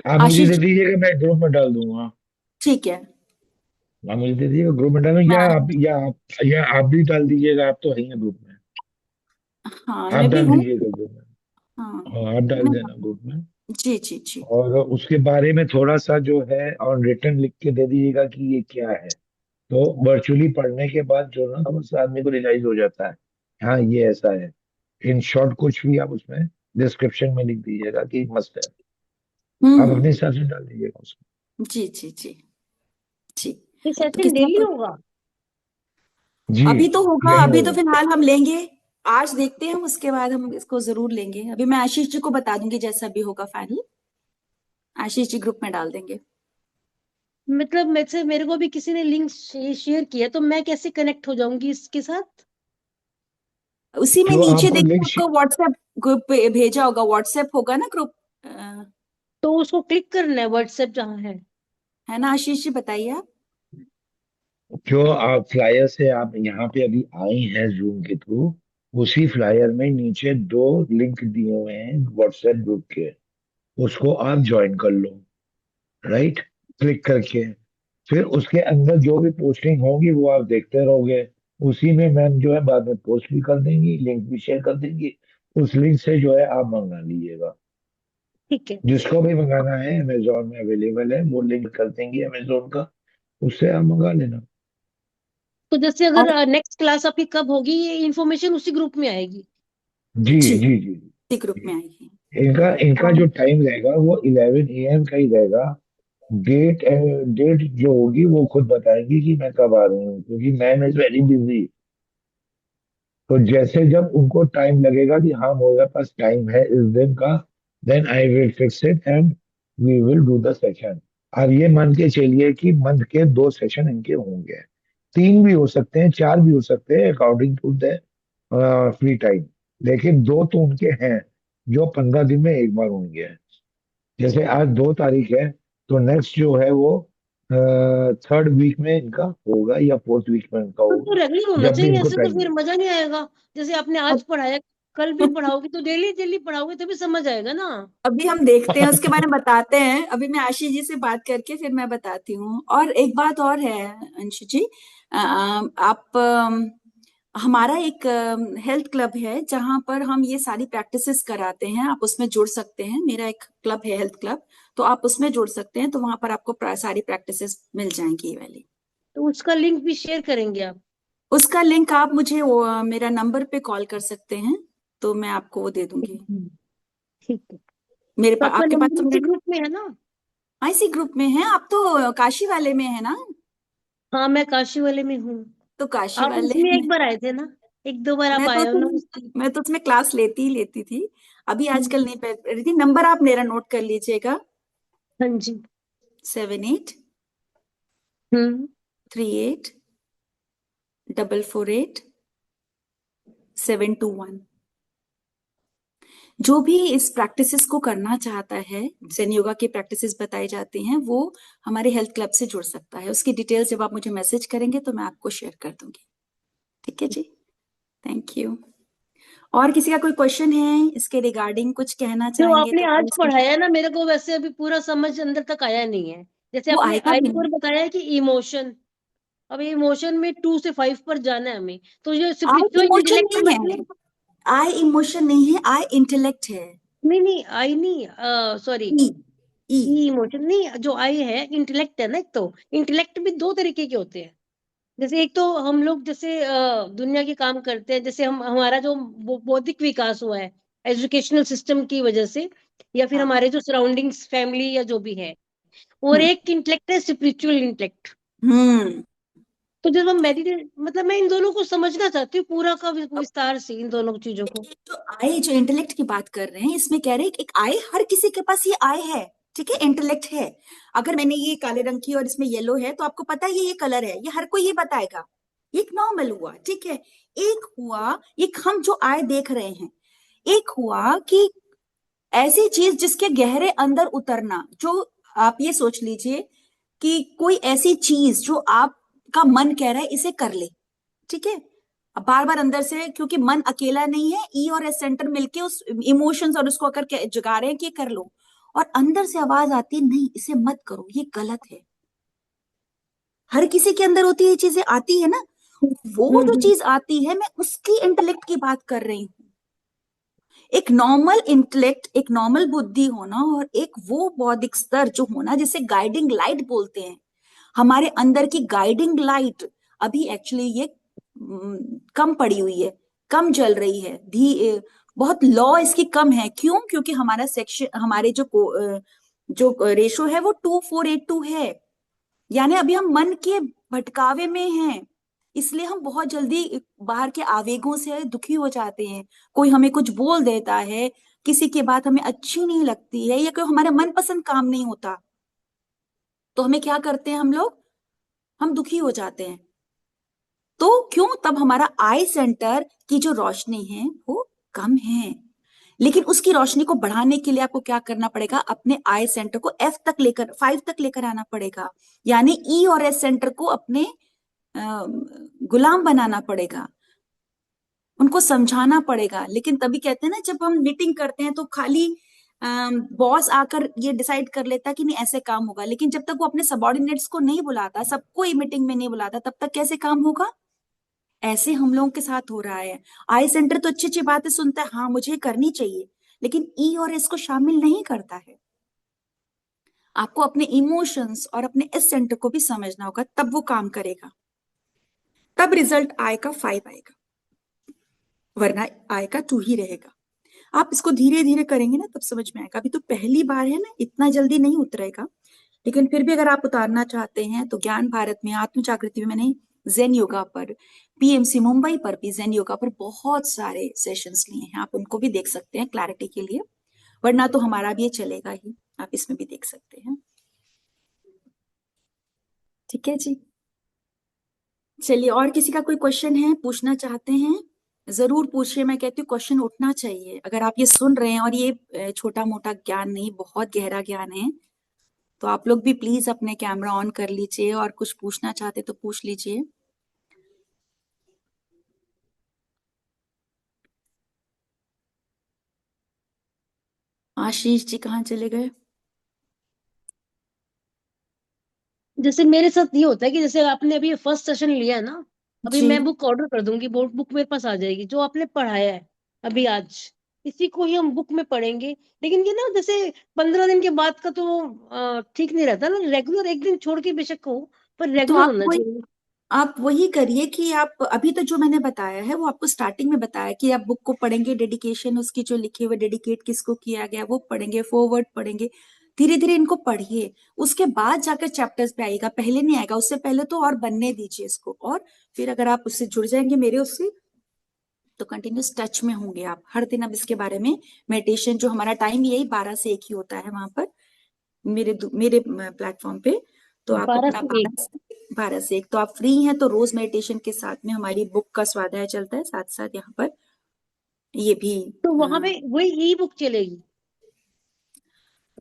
[SPEAKER 2] आप मुझे
[SPEAKER 1] आशीष
[SPEAKER 2] दे
[SPEAKER 1] जी।
[SPEAKER 2] दीजिएगा, मैं ग्रुप में डाल दूंगा।
[SPEAKER 1] ठीक है।
[SPEAKER 2] आप मुझे दे दीजिएगा, ग्रुप में डालूंगा,
[SPEAKER 1] मैं,
[SPEAKER 2] या आप भी डाल दीजिएगा, आप तो है ही ग्रुप में।
[SPEAKER 1] हाँ
[SPEAKER 2] आप
[SPEAKER 1] मैं भी
[SPEAKER 2] डाल
[SPEAKER 1] हूँ।
[SPEAKER 2] दीजिएगा ग्रुप में।
[SPEAKER 1] हाँ
[SPEAKER 2] हाँ, आप डाल
[SPEAKER 1] मैं,
[SPEAKER 2] देना ग्रुप में।
[SPEAKER 1] जी जी जी।
[SPEAKER 2] और उसके बारे में थोड़ा सा जो है ऑन रिटर्न लिख के दे दीजिएगा कि ये क्या है। तो वर्चुअली पढ़ने के बाद जो ना उस आदमी को रियलाइज हो जाता है, हाँ ये ऐसा है। इन शॉर्ट कुछ भी आप उसमें डिस्क्रिप्शन में लिख दीजिएगा कि मस्त है। आप अपने हिसाब से डाल दीजिएगा उसको।
[SPEAKER 1] जी जी जी जी।
[SPEAKER 3] ये
[SPEAKER 1] तो
[SPEAKER 3] सेशन
[SPEAKER 1] किसी
[SPEAKER 3] डेली
[SPEAKER 1] को,
[SPEAKER 3] होगा?
[SPEAKER 2] जी,
[SPEAKER 1] अभी तो होगा,
[SPEAKER 2] यही
[SPEAKER 1] अभी तो
[SPEAKER 2] होगा।
[SPEAKER 1] फिलहाल हम लेंगे। आज देखते हैं, उसके बाद हम इसको जरूर लेंगे। अभी मैं आशीष जी को बता दूंगी, जैसा भी होगा फाइनल आशीष जी ग्रुप में डाल देंगे।
[SPEAKER 3] मतलब मेरे को भी किसी ने लिंक शेयर किया, तो मैं कैसे कनेक्ट हो जाऊंगी इसके साथ?
[SPEAKER 1] उसी में
[SPEAKER 2] जो
[SPEAKER 1] नीचे
[SPEAKER 2] आपको
[SPEAKER 1] देखिए,
[SPEAKER 2] लिंक,
[SPEAKER 1] आपको व्हाट्सएप ग्रुप पे भेजा होगा, व्हाट्सएप होगा ना ग्रुप।
[SPEAKER 3] तो उसको क्लिक करना है, व्हाट्सएप जहाँ है?
[SPEAKER 1] है ना आशीष जी, बताइए आप।
[SPEAKER 2] जो आप फ्लायर से आप यहाँ पे अभी आई हैं जूम के थ्रू, उसी फ्लायर में नीचे दो लिंक दिए हुए हैं व्हाट्सएप ग्रुप के। उसको आप ज्वाइन कर लो, राइट, क्लिक करके। फिर उसके अंदर जो भी पोस्टिंग होगी वो आप देखते रहोगे। उसी में मैम जो है बाद में पोस्ट भी कर देंगी, लिंक भी शेयर कर देंगी। उस लिंक से जो है आप मंगा लीजिएगा।
[SPEAKER 3] ठीक है।
[SPEAKER 2] जिसको भी मंगाना है अमेजोन में अवेलेबल है, वो लिंक कर देंगी अमेजोन का, उससे आप मंगा लेना।
[SPEAKER 3] तो जैसे
[SPEAKER 1] और
[SPEAKER 3] अगर नेक्स्ट क्लास आपकी कब होगी, ये इन्फॉर्मेशन उसी ग्रुप में आएगी?
[SPEAKER 2] जी
[SPEAKER 1] जी,
[SPEAKER 2] जी जी
[SPEAKER 1] इसी ग्रुप
[SPEAKER 2] जी।
[SPEAKER 1] में आएगी।
[SPEAKER 2] इनका इनका
[SPEAKER 1] और
[SPEAKER 2] जो टाइम रहेगा वो 11 AM का ही रहेगा। डेट डेट जो होगी वो खुद बताएंगी कि मैं कब आ रही हूँ, क्योंकि मैम इज वेरी बिजी। तो जैसे जब उनको टाइम लगेगा कि हाँ मेरे पास टाइम है इस दिन का, then I will fix it and we will do the session. अब ये मान के चलिए कि मंथ के 2 सेशन इनके होंगे, 3 भी हो सकते हैं, 4 भी हो सकते हैं according to the free time. लेकिन दो तो उनके हैं जो 15 दिन में एक बार होंगे। जैसे आज 2 तारीख है, तो नेक्स्ट जो है वो 3rd वीक में इनका होगा या 4th वीक में इनका
[SPEAKER 3] तो
[SPEAKER 2] होगा,
[SPEAKER 3] रेगुलर होना
[SPEAKER 2] जब भी
[SPEAKER 3] चाहिए,
[SPEAKER 2] इनको
[SPEAKER 3] ऐसे तो
[SPEAKER 2] टाइम
[SPEAKER 3] फिर
[SPEAKER 2] लगे।
[SPEAKER 3] मजा नहीं आएगा। जैसे आपने आज
[SPEAKER 1] अब
[SPEAKER 3] पढ़ाया, कल भी पढ़ाओगे, तो डेली डेली पढ़ाओगे तभी समझ आएगा ना।
[SPEAKER 1] अभी हम देखते हैं, उसके बारे में बताते हैं। अभी मैं आशीष जी से बात करके फिर मैं बताती हूँ। और एक बात और है अंशु जी, आप हमारा एक हेल्थ क्लब है जहां पर हम ये सारी प्रैक्टिसेस कराते हैं। आप उसमें जुड़ सकते हैं, मेरा एक क्लब है हेल्थ क्लब, तो आप उसमें जुड़ सकते हैं। तो वहां पर आपको सारी प्रैक्टिसेस मिल जाएंगी ये वाली।
[SPEAKER 3] तो उसका लिंक भी शेयर करेंगे आप?
[SPEAKER 1] उसका लिंक आप मुझे मेरा नंबर पे कॉल कर सकते हैं, तो मैं आपको वो दे दूंगी।
[SPEAKER 3] ठीक है।
[SPEAKER 1] मेरे
[SPEAKER 3] तो
[SPEAKER 1] पास,
[SPEAKER 3] आपका
[SPEAKER 1] आपके पास
[SPEAKER 3] नंबर
[SPEAKER 1] तो
[SPEAKER 3] इसी
[SPEAKER 1] मेरा
[SPEAKER 3] ग्रुप में है ना?
[SPEAKER 1] आईसी ग्रुप में है। आप तो काशी वाले में है ना।
[SPEAKER 3] हाँ, मैं काशी वाले में हूँ।
[SPEAKER 1] तो काशी
[SPEAKER 3] आप
[SPEAKER 1] वाले
[SPEAKER 3] उसमें
[SPEAKER 1] में,
[SPEAKER 3] एक बार आए थे ना? एक दो बार आप
[SPEAKER 1] मैं तो
[SPEAKER 3] आए हो ना
[SPEAKER 1] उसमें
[SPEAKER 3] उसमें?
[SPEAKER 1] मैं तो उसमें क्लास लेती ही लेती थी। अभी
[SPEAKER 3] हम्म।
[SPEAKER 1] आजकल नहीं पढ़ रही थी। नंबर आप मेरा नोट कर लीजिएगा।
[SPEAKER 3] हाँ जी। हम्म।
[SPEAKER 1] 7838448721। जो भी इस प्रैक्टिसेस को करना चाहता है, जेन योगा की प्रैक्टिसेस बताई जाती हैं, वो हमारे हेल्थ क्लब से जुड़ सकता है। उसकी डिटेल्स जब आप मुझे मैसेज करेंगे तो मैं आपको शेयर कर दूंगी। ठीक है जी। Thank you. और किसी का कोई क्वेश्चन है इसके रिगार्डिंग, कुछ कहना
[SPEAKER 3] जो
[SPEAKER 1] चाहेंगे
[SPEAKER 3] आपने
[SPEAKER 1] तो
[SPEAKER 3] आज
[SPEAKER 1] प्लीज।
[SPEAKER 3] पढ़ाया ना, मेरे को वैसे अभी पूरा समझ अंदर तक आया नहीं है। जैसे
[SPEAKER 1] वो
[SPEAKER 3] आपने
[SPEAKER 1] आएगा
[SPEAKER 3] आई
[SPEAKER 1] भी
[SPEAKER 3] फोर
[SPEAKER 1] नहीं।
[SPEAKER 3] बताया कि इमोशन, अब इमोशन में 2 से 5 पर जाना है हमें, तो ये
[SPEAKER 1] आई
[SPEAKER 3] स्पिरिचुअल
[SPEAKER 1] इमोशन
[SPEAKER 3] इंटेलेक्ट का
[SPEAKER 1] नहीं है,
[SPEAKER 3] मतलब।
[SPEAKER 1] आई इमोशन नहीं है, आई इंटेलेक्ट है।
[SPEAKER 3] नहीं नहीं, आई नहीं, सॉरी,
[SPEAKER 1] ई, ई।
[SPEAKER 3] ई इमोशन नहीं, जो आई है इंटेलेक्ट है ना। एक तो इंटेलेक्ट भी 2 तरीके के होते हैं। जैसे एक तो हम लोग जैसे दुनिया के काम करते हैं, जैसे हम हमारा जो बौद्धिक विकास हुआ है एजुकेशनल सिस्टम की वजह से, या फिर
[SPEAKER 1] हाँ।
[SPEAKER 3] हमारे जो सराउंडिंग्स फैमिली या जो भी है। और
[SPEAKER 1] हम्म।
[SPEAKER 3] एक इंटेलेक्ट है स्पिरिचुअल इंटेलेक्ट।
[SPEAKER 1] हम्म।
[SPEAKER 3] तो जब हम मेडिटेट, मतलब मैं इन दोनों को समझना चाहती हूँ पूरा का विस्तार से, इन दोनों चीजों को।
[SPEAKER 1] देखिए, जो आई, जो इंटेलेक्ट की बात कर रहे हैं, इसमें कह रहे हैं कि एक आई, हर किसी के पास ये आई है। ठीक है, इंटेलेक्ट है। अगर मैंने ये काले रंग की और इसमें येलो है तो आपको पता है ये कलर है, ये हर कोई ये बताएगा। ये एक नॉर्मल हुआ, ठीक है। एक हुआ एक हम जो आई देख रहे हैं। एक हुआ कि ऐसी चीज जिसके गहरे अंदर उतरना, जो आप ये सोच लीजिए कि कोई ऐसी चीज जो आपका मन कह रहा है इसे कर ले। ठीक है। अब बार बार अंदर से, क्योंकि मन अकेला नहीं है, ई और एस सेंटर मिलके उस इमोशंस और उसको अगर जगा रहे हैं कि ये कर लो, और अंदर से आवाज आती है नहीं इसे मत करो, ये गलत है। हर किसी के अंदर होती है, ये चीजें आती है ना। वो जो
[SPEAKER 3] हम्म।
[SPEAKER 1] चीज आती है, मैं उसकी इंटेलेक्ट की बात कर रही हूँ। एक नॉर्मल इंटेलेक्ट, एक नॉर्मल बुद्धि होना, और एक वो बौद्धिक स्तर जो होना जिसे गाइडिंग लाइट बोलते हैं। हमारे अंदर की गाइडिंग लाइट अभी एक्चुअली ये कम पड़ी हुई है, कम जल रही है, बहुत लॉ इसकी कम है। क्यों? क्योंकि हमारा सेक्शन, हमारे जो रेशो है वो 2482 है। यानी अभी हम मन के भटकावे में हैं। इसलिए हम बहुत जल्दी बाहर के आवेगों से दुखी हो जाते हैं। कोई हमें कुछ बोल देता है, किसी की बात हमें अच्छी नहीं लगती है, या कोई हमारा मनपसंद काम नहीं होता, तो हमें क्या करते हैं हम लोग? हम दुखी हो जाते हैं। तो क्यों? तब हमारा आई सेंटर की जो रोशनी है वो कम है। लेकिन उसकी रोशनी को बढ़ाने के लिए आपको क्या करना पड़ेगा? अपने आई सेंटर को एफ तक लेकर, 5 तक लेकर आना पड़ेगा। यानी ई और एस सेंटर को अपने गुलाम बनाना पड़ेगा, उनको समझाना पड़ेगा। लेकिन तभी कहते हैं ना, जब हम मीटिंग करते हैं तो खाली बॉस आकर ये डिसाइड कर लेता कि नहीं ऐसे काम होगा, लेकिन जब तक वो अपने सबॉर्डिनेट्स को नहीं बुलाता, सबको मीटिंग में नहीं बुलाता, तब तक कैसे काम होगा? ऐसे हम लोगों के साथ हो रहा है। आई सेंटर तो अच्छी अच्छी बातें सुनता है, हाँ मुझे करनी चाहिए, लेकिन ई और एस को शामिल नहीं करता है। आपको अपने इमोशंस और अपने इस सेंटर को भी समझना होगा, तब वो काम करेगा, तब रिजल्ट आय का 5 आएगा, वरना आय का 2 ही रहेगा। आप इसको धीरे धीरे करेंगे ना, तब समझ में आएगा। अभी तो पहली बार है ना, इतना जल्दी नहीं उतरेगा। लेकिन फिर भी अगर आप उतारना चाहते हैं तो ज्ञान भारत में, आत्म जागृति में मैंने जेन योगा पर, पीएमसी मुंबई पर भी जेन योगा पर बहुत सारे सेशंस लिए हैं, आप उनको भी देख सकते हैं क्लैरिटी के लिए। वरना तो हमारा भी ये चलेगा ही, आप इसमें भी देख सकते हैं। ठीक है जी। चलिए, और किसी का कोई क्वेश्चन है, पूछना चाहते हैं, जरूर पूछिए। मैं कहती हूँ क्वेश्चन उठना चाहिए। अगर आप ये सुन रहे हैं और ये छोटा मोटा ज्ञान नहीं, बहुत गहरा ज्ञान है, तो आप लोग भी प्लीज अपने कैमरा ऑन कर लीजिए, और कुछ पूछना चाहते तो पूछ लीजिए। आशीष जी कहाँ चले गए?
[SPEAKER 3] जैसे मेरे साथ ये होता है कि जैसे आपने अभी फर्स्ट सेशन लिया है ना, अभी
[SPEAKER 1] जी।
[SPEAKER 3] मैं बुक ऑर्डर कर दूंगी, बोर्ड बुक मेरे पास आ जाएगी जो आपने पढ़ाया है अभी आज। इसी को ही हम बुक में पढ़ेंगे। लेकिन ये ना, जैसे 15 दिन के बाद का तो ठीक नहीं रहता ना, रेगुलर एक दिन छोड़ के बेशक हो, पर
[SPEAKER 1] तो
[SPEAKER 3] रेगुलर होना चाहिए।
[SPEAKER 1] आप वही करिए कि आप अभी तो जो मैंने बताया है वो आपको स्टार्टिंग में बताया कि आप बुक को पढ़ेंगे, डेडिकेशन उसकी जो लिखे हुए, डेडिकेट किसको किया गया वो पढ़ेंगे, फॉरवर्ड पढ़ेंगे। धीरे धीरे इनको पढ़िए, उसके बाद जाकर चैप्टर्स पे आएगा, पहले नहीं आएगा। उससे पहले तो और बनने दीजिए इसको, और फिर अगर आप उससे जुड़ जाएंगे मेरे उससे, तो कंटिन्यूस टच में होंगे आप हर दिन। अब इसके बारे में मेडिटेशन, जो हमारा टाइम यही 12 से 1 ही होता है वहां पर, मेरे प्लेटफॉर्म पे। तो आप
[SPEAKER 3] 12
[SPEAKER 1] अपना
[SPEAKER 3] से 1।
[SPEAKER 1] 12 से 1 तो आप फ्री हैं, तो रोज मेडिटेशन के साथ में हमारी बुक का स्वाध्याय चलता है, साथ साथ यहाँ पर ये भी।
[SPEAKER 3] तो वहां पे वही ई बुक चलेगी?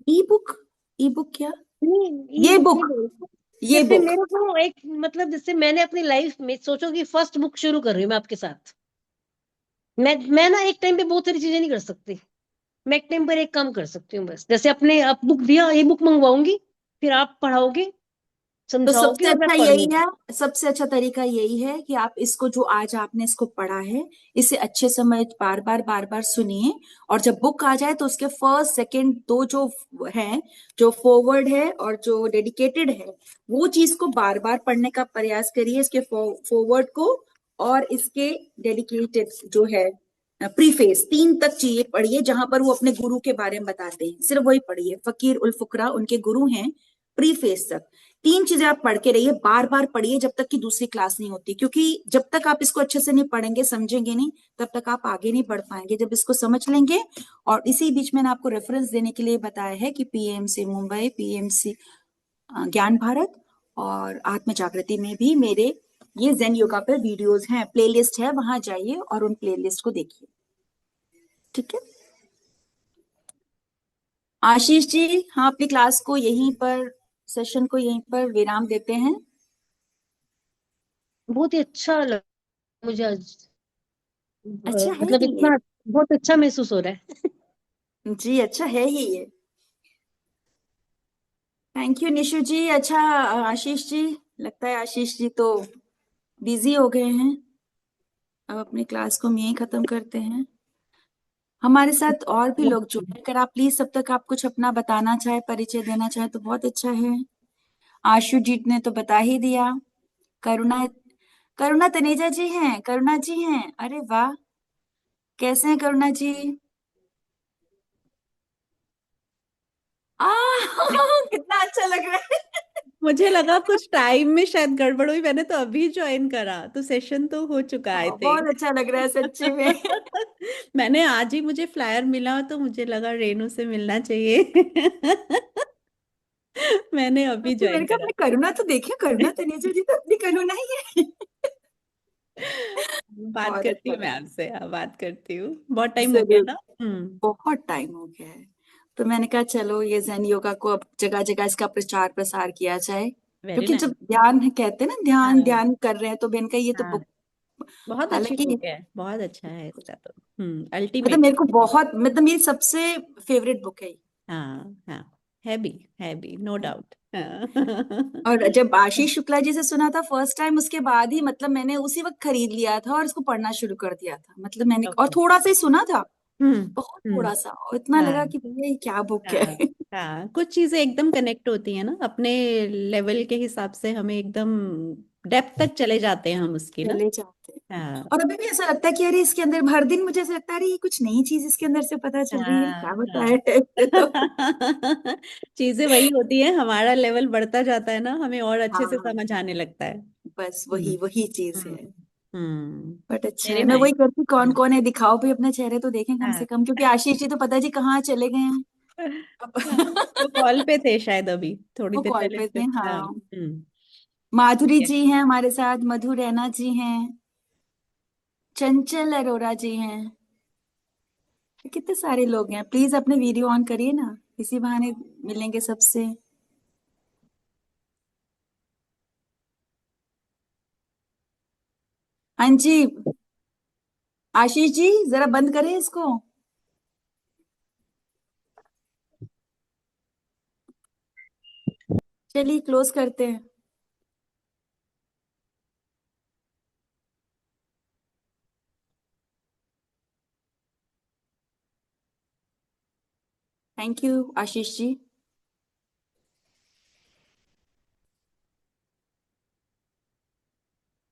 [SPEAKER 1] ई बुक? ई बुक क्या?
[SPEAKER 3] नहीं, ई
[SPEAKER 1] ये
[SPEAKER 3] बुक नहीं
[SPEAKER 1] बुक,
[SPEAKER 3] बोलते।
[SPEAKER 1] ये
[SPEAKER 3] जैसे
[SPEAKER 1] बुक।
[SPEAKER 3] मेरे को एक, मतलब जैसे मैंने अपनी लाइफ में सोचो कि फर्स्ट बुक शुरू कर रही हूँ मैं आपके साथ, मैं ना एक टाइम पे बहुत सारी चीजें नहीं कर सकती। मैं एक टाइम पर एक काम कर सकती हूँ बस, जैसे अपने आप बुक दिया, ये बुक मंगवाऊंगी, फिर आप पढ़ाओगे,
[SPEAKER 1] तो
[SPEAKER 3] समझाओगे
[SPEAKER 1] सबसे
[SPEAKER 3] और मैं
[SPEAKER 1] अच्छा यही
[SPEAKER 3] पढ़ूंगी।
[SPEAKER 1] है, सबसे अच्छा तरीका यही है कि आप इसको, जो आज आपने इसको पढ़ा है, इसे अच्छे समय बार बार सुनिए। और जब बुक आ जाए तो उसके फर्स्ट सेकंड दो जो है, जो फॉरवर्ड है और जो डेडिकेटेड है, वो चीज को बार बार पढ़ने का प्रयास करिए, इसके फॉरवर्ड को और इसके डेडिकेटेड जो है प्रीफेस, 3 तक चाहिए पढ़िए, जहां पर वो अपने गुरु के बारे में बताते हैं, सिर्फ वही पढ़िए, फकीर उल फुकरा उनके गुरु हैं, प्रीफेस तक। 3 चीजें आप पढ़ के रहिए, बार बार पढ़िए जब तक कि दूसरी क्लास नहीं होती, क्योंकि जब तक आप इसको अच्छे से नहीं पढ़ेंगे, समझेंगे नहीं, तब तक आप आगे नहीं बढ़ पाएंगे। जब इसको समझ लेंगे, और इसी बीच मैंने आपको रेफरेंस देने के लिए बताया है कि पीएमसी मुंबई, पीएमसी ज्ञान भारत और आत्म जागृति में भी मेरे ये जेन योगा पे वीडियोस हैं, प्लेलिस्ट है, वहां जाइए और उन प्लेलिस्ट को देखिए। ठीक है आशीष जी, हाँ, अपनी क्लास को यहीं पर, सेशन को यहीं पर विराम देते हैं।
[SPEAKER 3] बहुत ही अच्छा लगा मुझे आज,
[SPEAKER 1] अच्छा है
[SPEAKER 3] मतलब
[SPEAKER 1] ही ये।
[SPEAKER 3] इतना बहुत अच्छा महसूस हो रहा है।
[SPEAKER 1] जी अच्छा है ही ये। थैंक यू निशु जी। अच्छा आशीष जी, लगता है आशीष जी तो बिजी हो गए हैं। अब अपनी क्लास को हम यहीं खत्म करते हैं। हमारे साथ और भी लोग जुड़े, अगर आप प्लीज तब तक आप कुछ अपना बताना चाहे, परिचय देना चाहे तो बहुत अच्छा है। आशु जी ने तो बता ही दिया। करुणा, करुणा तनेजा जी हैं, करुणा जी हैं, अरे वाह, कैसे हैं करुणा जी? आ कितना अच्छा लग रहा है।
[SPEAKER 4] मुझे लगा कुछ टाइम में शायद गड़बड़ हुई, मैंने तो अभी ज्वाइन करा, तो सेशन तो हो चुका आई
[SPEAKER 1] बहुत
[SPEAKER 4] थिंक।
[SPEAKER 1] अच्छा लग रहा है सच्ची में।
[SPEAKER 4] मैंने आज ही मुझे फ्लायर मिला तो मुझे लगा रेनू से मिलना चाहिए। मैंने अभी
[SPEAKER 1] तो मैंने
[SPEAKER 4] ज्वाइन
[SPEAKER 1] कहा
[SPEAKER 4] करा।
[SPEAKER 1] अपनी करुणा तो देखिए, करुणा तनेजा जी तो अपनी करुणा ही है।
[SPEAKER 4] बात
[SPEAKER 1] बहुत
[SPEAKER 4] करती
[SPEAKER 1] अच्छा
[SPEAKER 4] हूँ मैं
[SPEAKER 1] लगा।
[SPEAKER 4] आपसे, बात करती हूँ, बहुत टाइम हो गया
[SPEAKER 1] जरूर,
[SPEAKER 4] ना। हम्म।
[SPEAKER 1] बहुत टाइम हो गया है। तो मैंने कहा चलो ये जैन योगा को अब जगह जगह इसका प्रचार प्रसार किया जाए,
[SPEAKER 4] वेरी
[SPEAKER 1] क्योंकि जब
[SPEAKER 4] नाइस।
[SPEAKER 1] ध्यान है, कहते हैं ना ध्यान
[SPEAKER 4] हाँ
[SPEAKER 1] ध्यान कर रहे हैं, तो मैंने कहा ये तो
[SPEAKER 4] हाँ, बहुत अच्छी
[SPEAKER 1] हालांकि
[SPEAKER 4] बुक है, बहुत अच्छा है इसका तो।
[SPEAKER 1] मतलब
[SPEAKER 4] अल्टीमेट।
[SPEAKER 1] मेरे को बहुत, मतलब मेरी सबसे फेवरेट बुक है ये।
[SPEAKER 4] हाँ हाँ, है भी, नो डाउट। हाँ।
[SPEAKER 1] और जब आशीष शुक्ला जी से सुना था फर्स्ट टाइम, उसके बाद ही मतलब मैंने उसी वक्त खरीद लिया था और इसको पढ़ना शुरू कर दिया था। मतलब मैंने और
[SPEAKER 4] ओके।
[SPEAKER 1] थोड़ा सा ही सुना था,
[SPEAKER 4] हम्म।
[SPEAKER 1] बहुत
[SPEAKER 4] हम्म।
[SPEAKER 1] थोड़ा सा, और इतना
[SPEAKER 4] हाँ
[SPEAKER 1] लगा कि भैया ये क्या बुक है।
[SPEAKER 4] हाँ हाँ, कुछ चीजें एकदम कनेक्ट होती हैं ना अपने लेवल के हिसाब से, हमें एकदम डेप्थ तक चले जाते हैं हम उसकी ना।
[SPEAKER 1] चले जाते हैं।
[SPEAKER 4] हाँ
[SPEAKER 1] और अभी भी ऐसा लगता है कि अरे इसके अंदर हर दिन मुझे ऐसा लगता है, अरे ये कुछ नई चीज इसके अंदर से पता चल रही है,
[SPEAKER 4] हाँ
[SPEAKER 1] क्या बताया
[SPEAKER 4] हाँ।
[SPEAKER 1] है इसने तो।
[SPEAKER 4] चीजें वही होती है, हमारा लेवल बढ़ता जाता है ना, हमें और अच्छे से
[SPEAKER 1] हाँ,
[SPEAKER 4] समझ आने लगता है।
[SPEAKER 1] बस
[SPEAKER 4] हम्म।
[SPEAKER 1] वही वही चीज है।
[SPEAKER 4] हम्म। हम्म।
[SPEAKER 1] बट अच्छा है,
[SPEAKER 4] वेरी
[SPEAKER 1] मैं वही
[SPEAKER 4] नाइस।
[SPEAKER 1] करती हूँ, कौन कौन है दिखाओ भी अपने चेहरे तो देखें कम से
[SPEAKER 4] हाँ
[SPEAKER 1] कम, क्योंकि आशीष जी तो पता जी कहाँ चले गए हैं
[SPEAKER 4] हाँ, वो
[SPEAKER 1] अब।
[SPEAKER 4] कॉल पे थे शायद, अभी थोड़ी
[SPEAKER 1] वो
[SPEAKER 4] देर
[SPEAKER 1] कॉल
[SPEAKER 4] पहले
[SPEAKER 1] पे थे,
[SPEAKER 4] से। हाँ।
[SPEAKER 1] हाँ।
[SPEAKER 4] हम्म।
[SPEAKER 1] माधुरी
[SPEAKER 4] ठीक है।
[SPEAKER 1] जी हैं हमारे साथ, मधु रैना जी हैं, चंचल अरोरा जी हैं, कितने सारे लोग हैं। प्लीज अपने वीडियो ऑन करिए ना, इसी बहाने मिलेंगे सबसे। हाँ जी, आशीष जी जरा बंद करें इसको। चलिए क्लोज करते हैं। थैंक यू आशीष जी।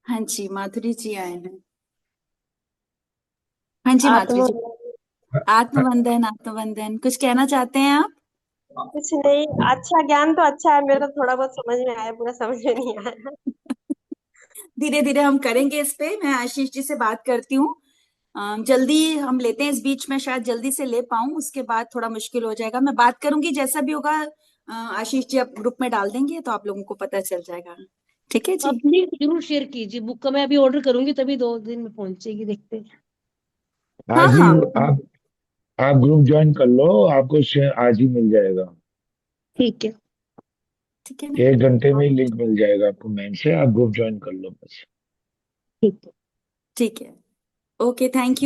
[SPEAKER 1] हाँ जी, माधुरी जी आए हैं। हाँ जी माधुरी
[SPEAKER 3] आत्मा,
[SPEAKER 1] जी। आत्मवंदन, आत्मवंदन, कुछ कहना चाहते हैं आप?
[SPEAKER 5] कुछ नहीं, अच्छा ज्ञान तो अच्छा है, मेरा थोड़ा बहुत समझ में आया, पूरा समझ में नहीं आया।
[SPEAKER 1] धीरे धीरे हम करेंगे इस पे, मैं आशीष जी से बात करती हूँ। जल्दी हम लेते हैं, इस बीच में शायद जल्दी से ले पाऊं, उसके बाद थोड़ा मुश्किल हो जाएगा। मैं बात करूंगी, जैसा भी होगा आशीष जी आप ग्रुप में डाल देंगे तो आप लोगों को पता चल जाएगा। ठीक है
[SPEAKER 3] आप
[SPEAKER 1] जी।
[SPEAKER 3] लिंक जरूर शेयर कीजिए बुक का, मैं अभी ऑर्डर करूंगी तभी 2 दिन में पहुंचेगी, देखते हैं।
[SPEAKER 1] हाँ
[SPEAKER 2] आज ही
[SPEAKER 1] हाँ,
[SPEAKER 2] आप ग्रुप ज्वाइन कर लो, आपको आज ही मिल जाएगा।
[SPEAKER 3] ठीक है।
[SPEAKER 1] ठीक है ना।
[SPEAKER 2] 1 घंटे में ही लिंक मिल जाएगा आपको मेल से, आप ग्रुप ज्वाइन कर लो बस।
[SPEAKER 3] ठीक है।
[SPEAKER 1] ठीक है, okay, thank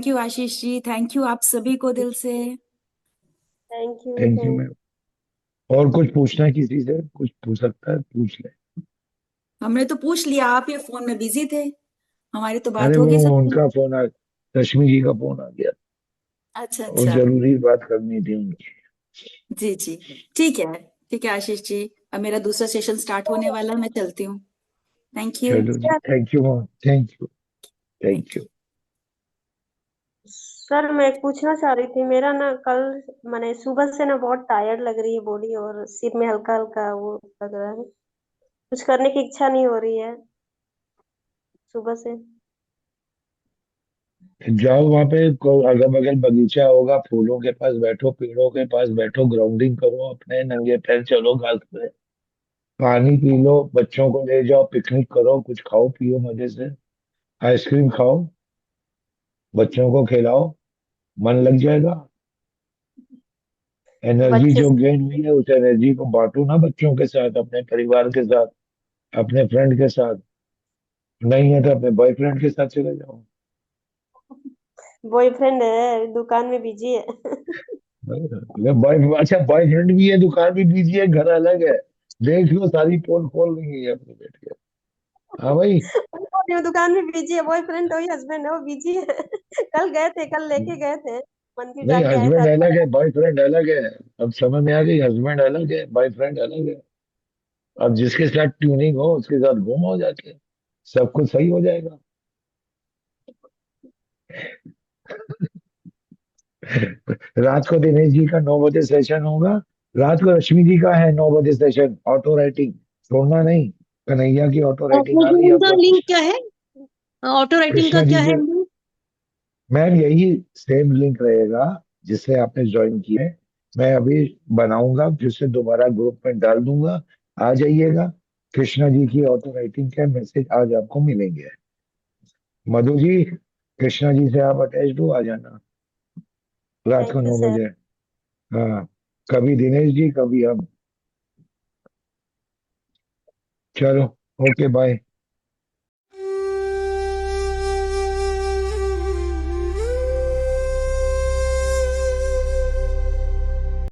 [SPEAKER 1] you Ashish ji, thank you आप सभी को दिल से।
[SPEAKER 5] Thank you
[SPEAKER 2] thank you
[SPEAKER 5] thank
[SPEAKER 2] ma'am. और कुछ पूछना है किसी से? कुछ पूछ सकता है, पूछ ले।
[SPEAKER 1] हमने तो पूछ लिया, आप ये फोन में बिजी थे, हमारी तो
[SPEAKER 2] अरे
[SPEAKER 1] बात हो
[SPEAKER 2] वो
[SPEAKER 1] गई सबसे।
[SPEAKER 2] उनका फोन आ, रश्मि जी का फोन आ गया
[SPEAKER 1] अच्छा
[SPEAKER 2] और
[SPEAKER 1] अच्छा।
[SPEAKER 2] जरूरी बात करनी थी उनकी।
[SPEAKER 1] जी जी, ठीक है, ठीक है आशीष जी, अब मेरा दूसरा सेशन स्टार्ट होने वाला है, मैं चलती हूँ। Thank you.
[SPEAKER 2] चलो जी, thank you ma'am, thank you, thank
[SPEAKER 1] thank
[SPEAKER 2] you.
[SPEAKER 1] You.
[SPEAKER 5] Sir, मैं पूछना चाह रही थी, मेरा ना कल मैंने सुबह से ना बहुत टायर्ड लग रही है बॉडी, और सिर में हल्का हल्का वो लग रहा है, कुछ करने की इच्छा नहीं हो रही है सुबह से।
[SPEAKER 2] जाओ वहां पे, अगल बगल बगीचा होगा, फूलों के पास बैठो, पेड़ों के पास बैठो, ग्राउंडिंग करो, अपने नंगे पैर चलो घास पे, पानी पी लो, बच्चों को ले जाओ, पिकनिक करो, कुछ खाओ पियो मजे से, आइसक्रीम खाओ, बच्चों को खिलाओ, मन लग जाएगा। एनर्जी
[SPEAKER 5] बच्चे
[SPEAKER 2] जो गेन हुई है उस एनर्जी को बांटो ना बच्चों के साथ, अपने परिवार के साथ, अपने फ्रेंड के साथ। नहीं है तो अपने बॉयफ्रेंड के साथ चले जाओ।
[SPEAKER 5] बॉयफ्रेंड है, दुकान में बिजी है।
[SPEAKER 2] बॉय अच्छा, बॉयफ्रेंड भी है, दुकान भी बिजी है, घर अलग है। देख लो, सारी पोल खोल रही है अपने बेट के। हाँ भाई।
[SPEAKER 5] दुकान में बिजी है, बॉयफ्रेंड तो ही हस्बैंड है, वो बिजी है। कल गए थे, कल लेके गए थे, मंदिर
[SPEAKER 2] नहीं,
[SPEAKER 5] जाके आए थे,
[SPEAKER 2] हस्बैंड
[SPEAKER 5] अच्छा
[SPEAKER 2] अलग है,
[SPEAKER 5] लगा।
[SPEAKER 2] बॉयफ्रेंड अलग है। अब समझ में आ गई, हस्बैंड अलग है, बॉयफ्रेंड अलग है। अब जिसके साथ ट्यूनिंग हो उसके साथ घूमो जाके, सब कुछ सही हो जाएगा। रात को दिनेश जी का 9 बजे सेशन होगा। रात को रश्मि जी का है 9 बजे सेशन, ऑटो राइटिंग। छोड़ना नहीं, कन्हैया की ऑटो राइटिंग आ रही है,
[SPEAKER 3] उनका
[SPEAKER 2] आपका
[SPEAKER 3] लिंक
[SPEAKER 2] कृष्ण।
[SPEAKER 3] क्या है? ऑटो राइटिंग का
[SPEAKER 2] कृष्णा जी
[SPEAKER 3] क्या है
[SPEAKER 2] के,
[SPEAKER 3] link?
[SPEAKER 2] मैम यही सेम लिंक रहेगा जिससे आपने ज्वाइन किया है। मैं अभी बनाऊंगा, फिर से दोबारा ग्रुप में डाल दूंगा, आ जाइएगा। कृष्णा जी की ऑटो राइटिंग का मैसेज आज आपको मिलेंगे। मधु जी, कृष्णा जी से आप अटैच हो, आ जाना रात को
[SPEAKER 5] थैंक यू
[SPEAKER 2] नौ
[SPEAKER 5] सर।
[SPEAKER 2] बजे हाँ, कभी दिनेश जी, कभी हम। चलो, ओके बाय।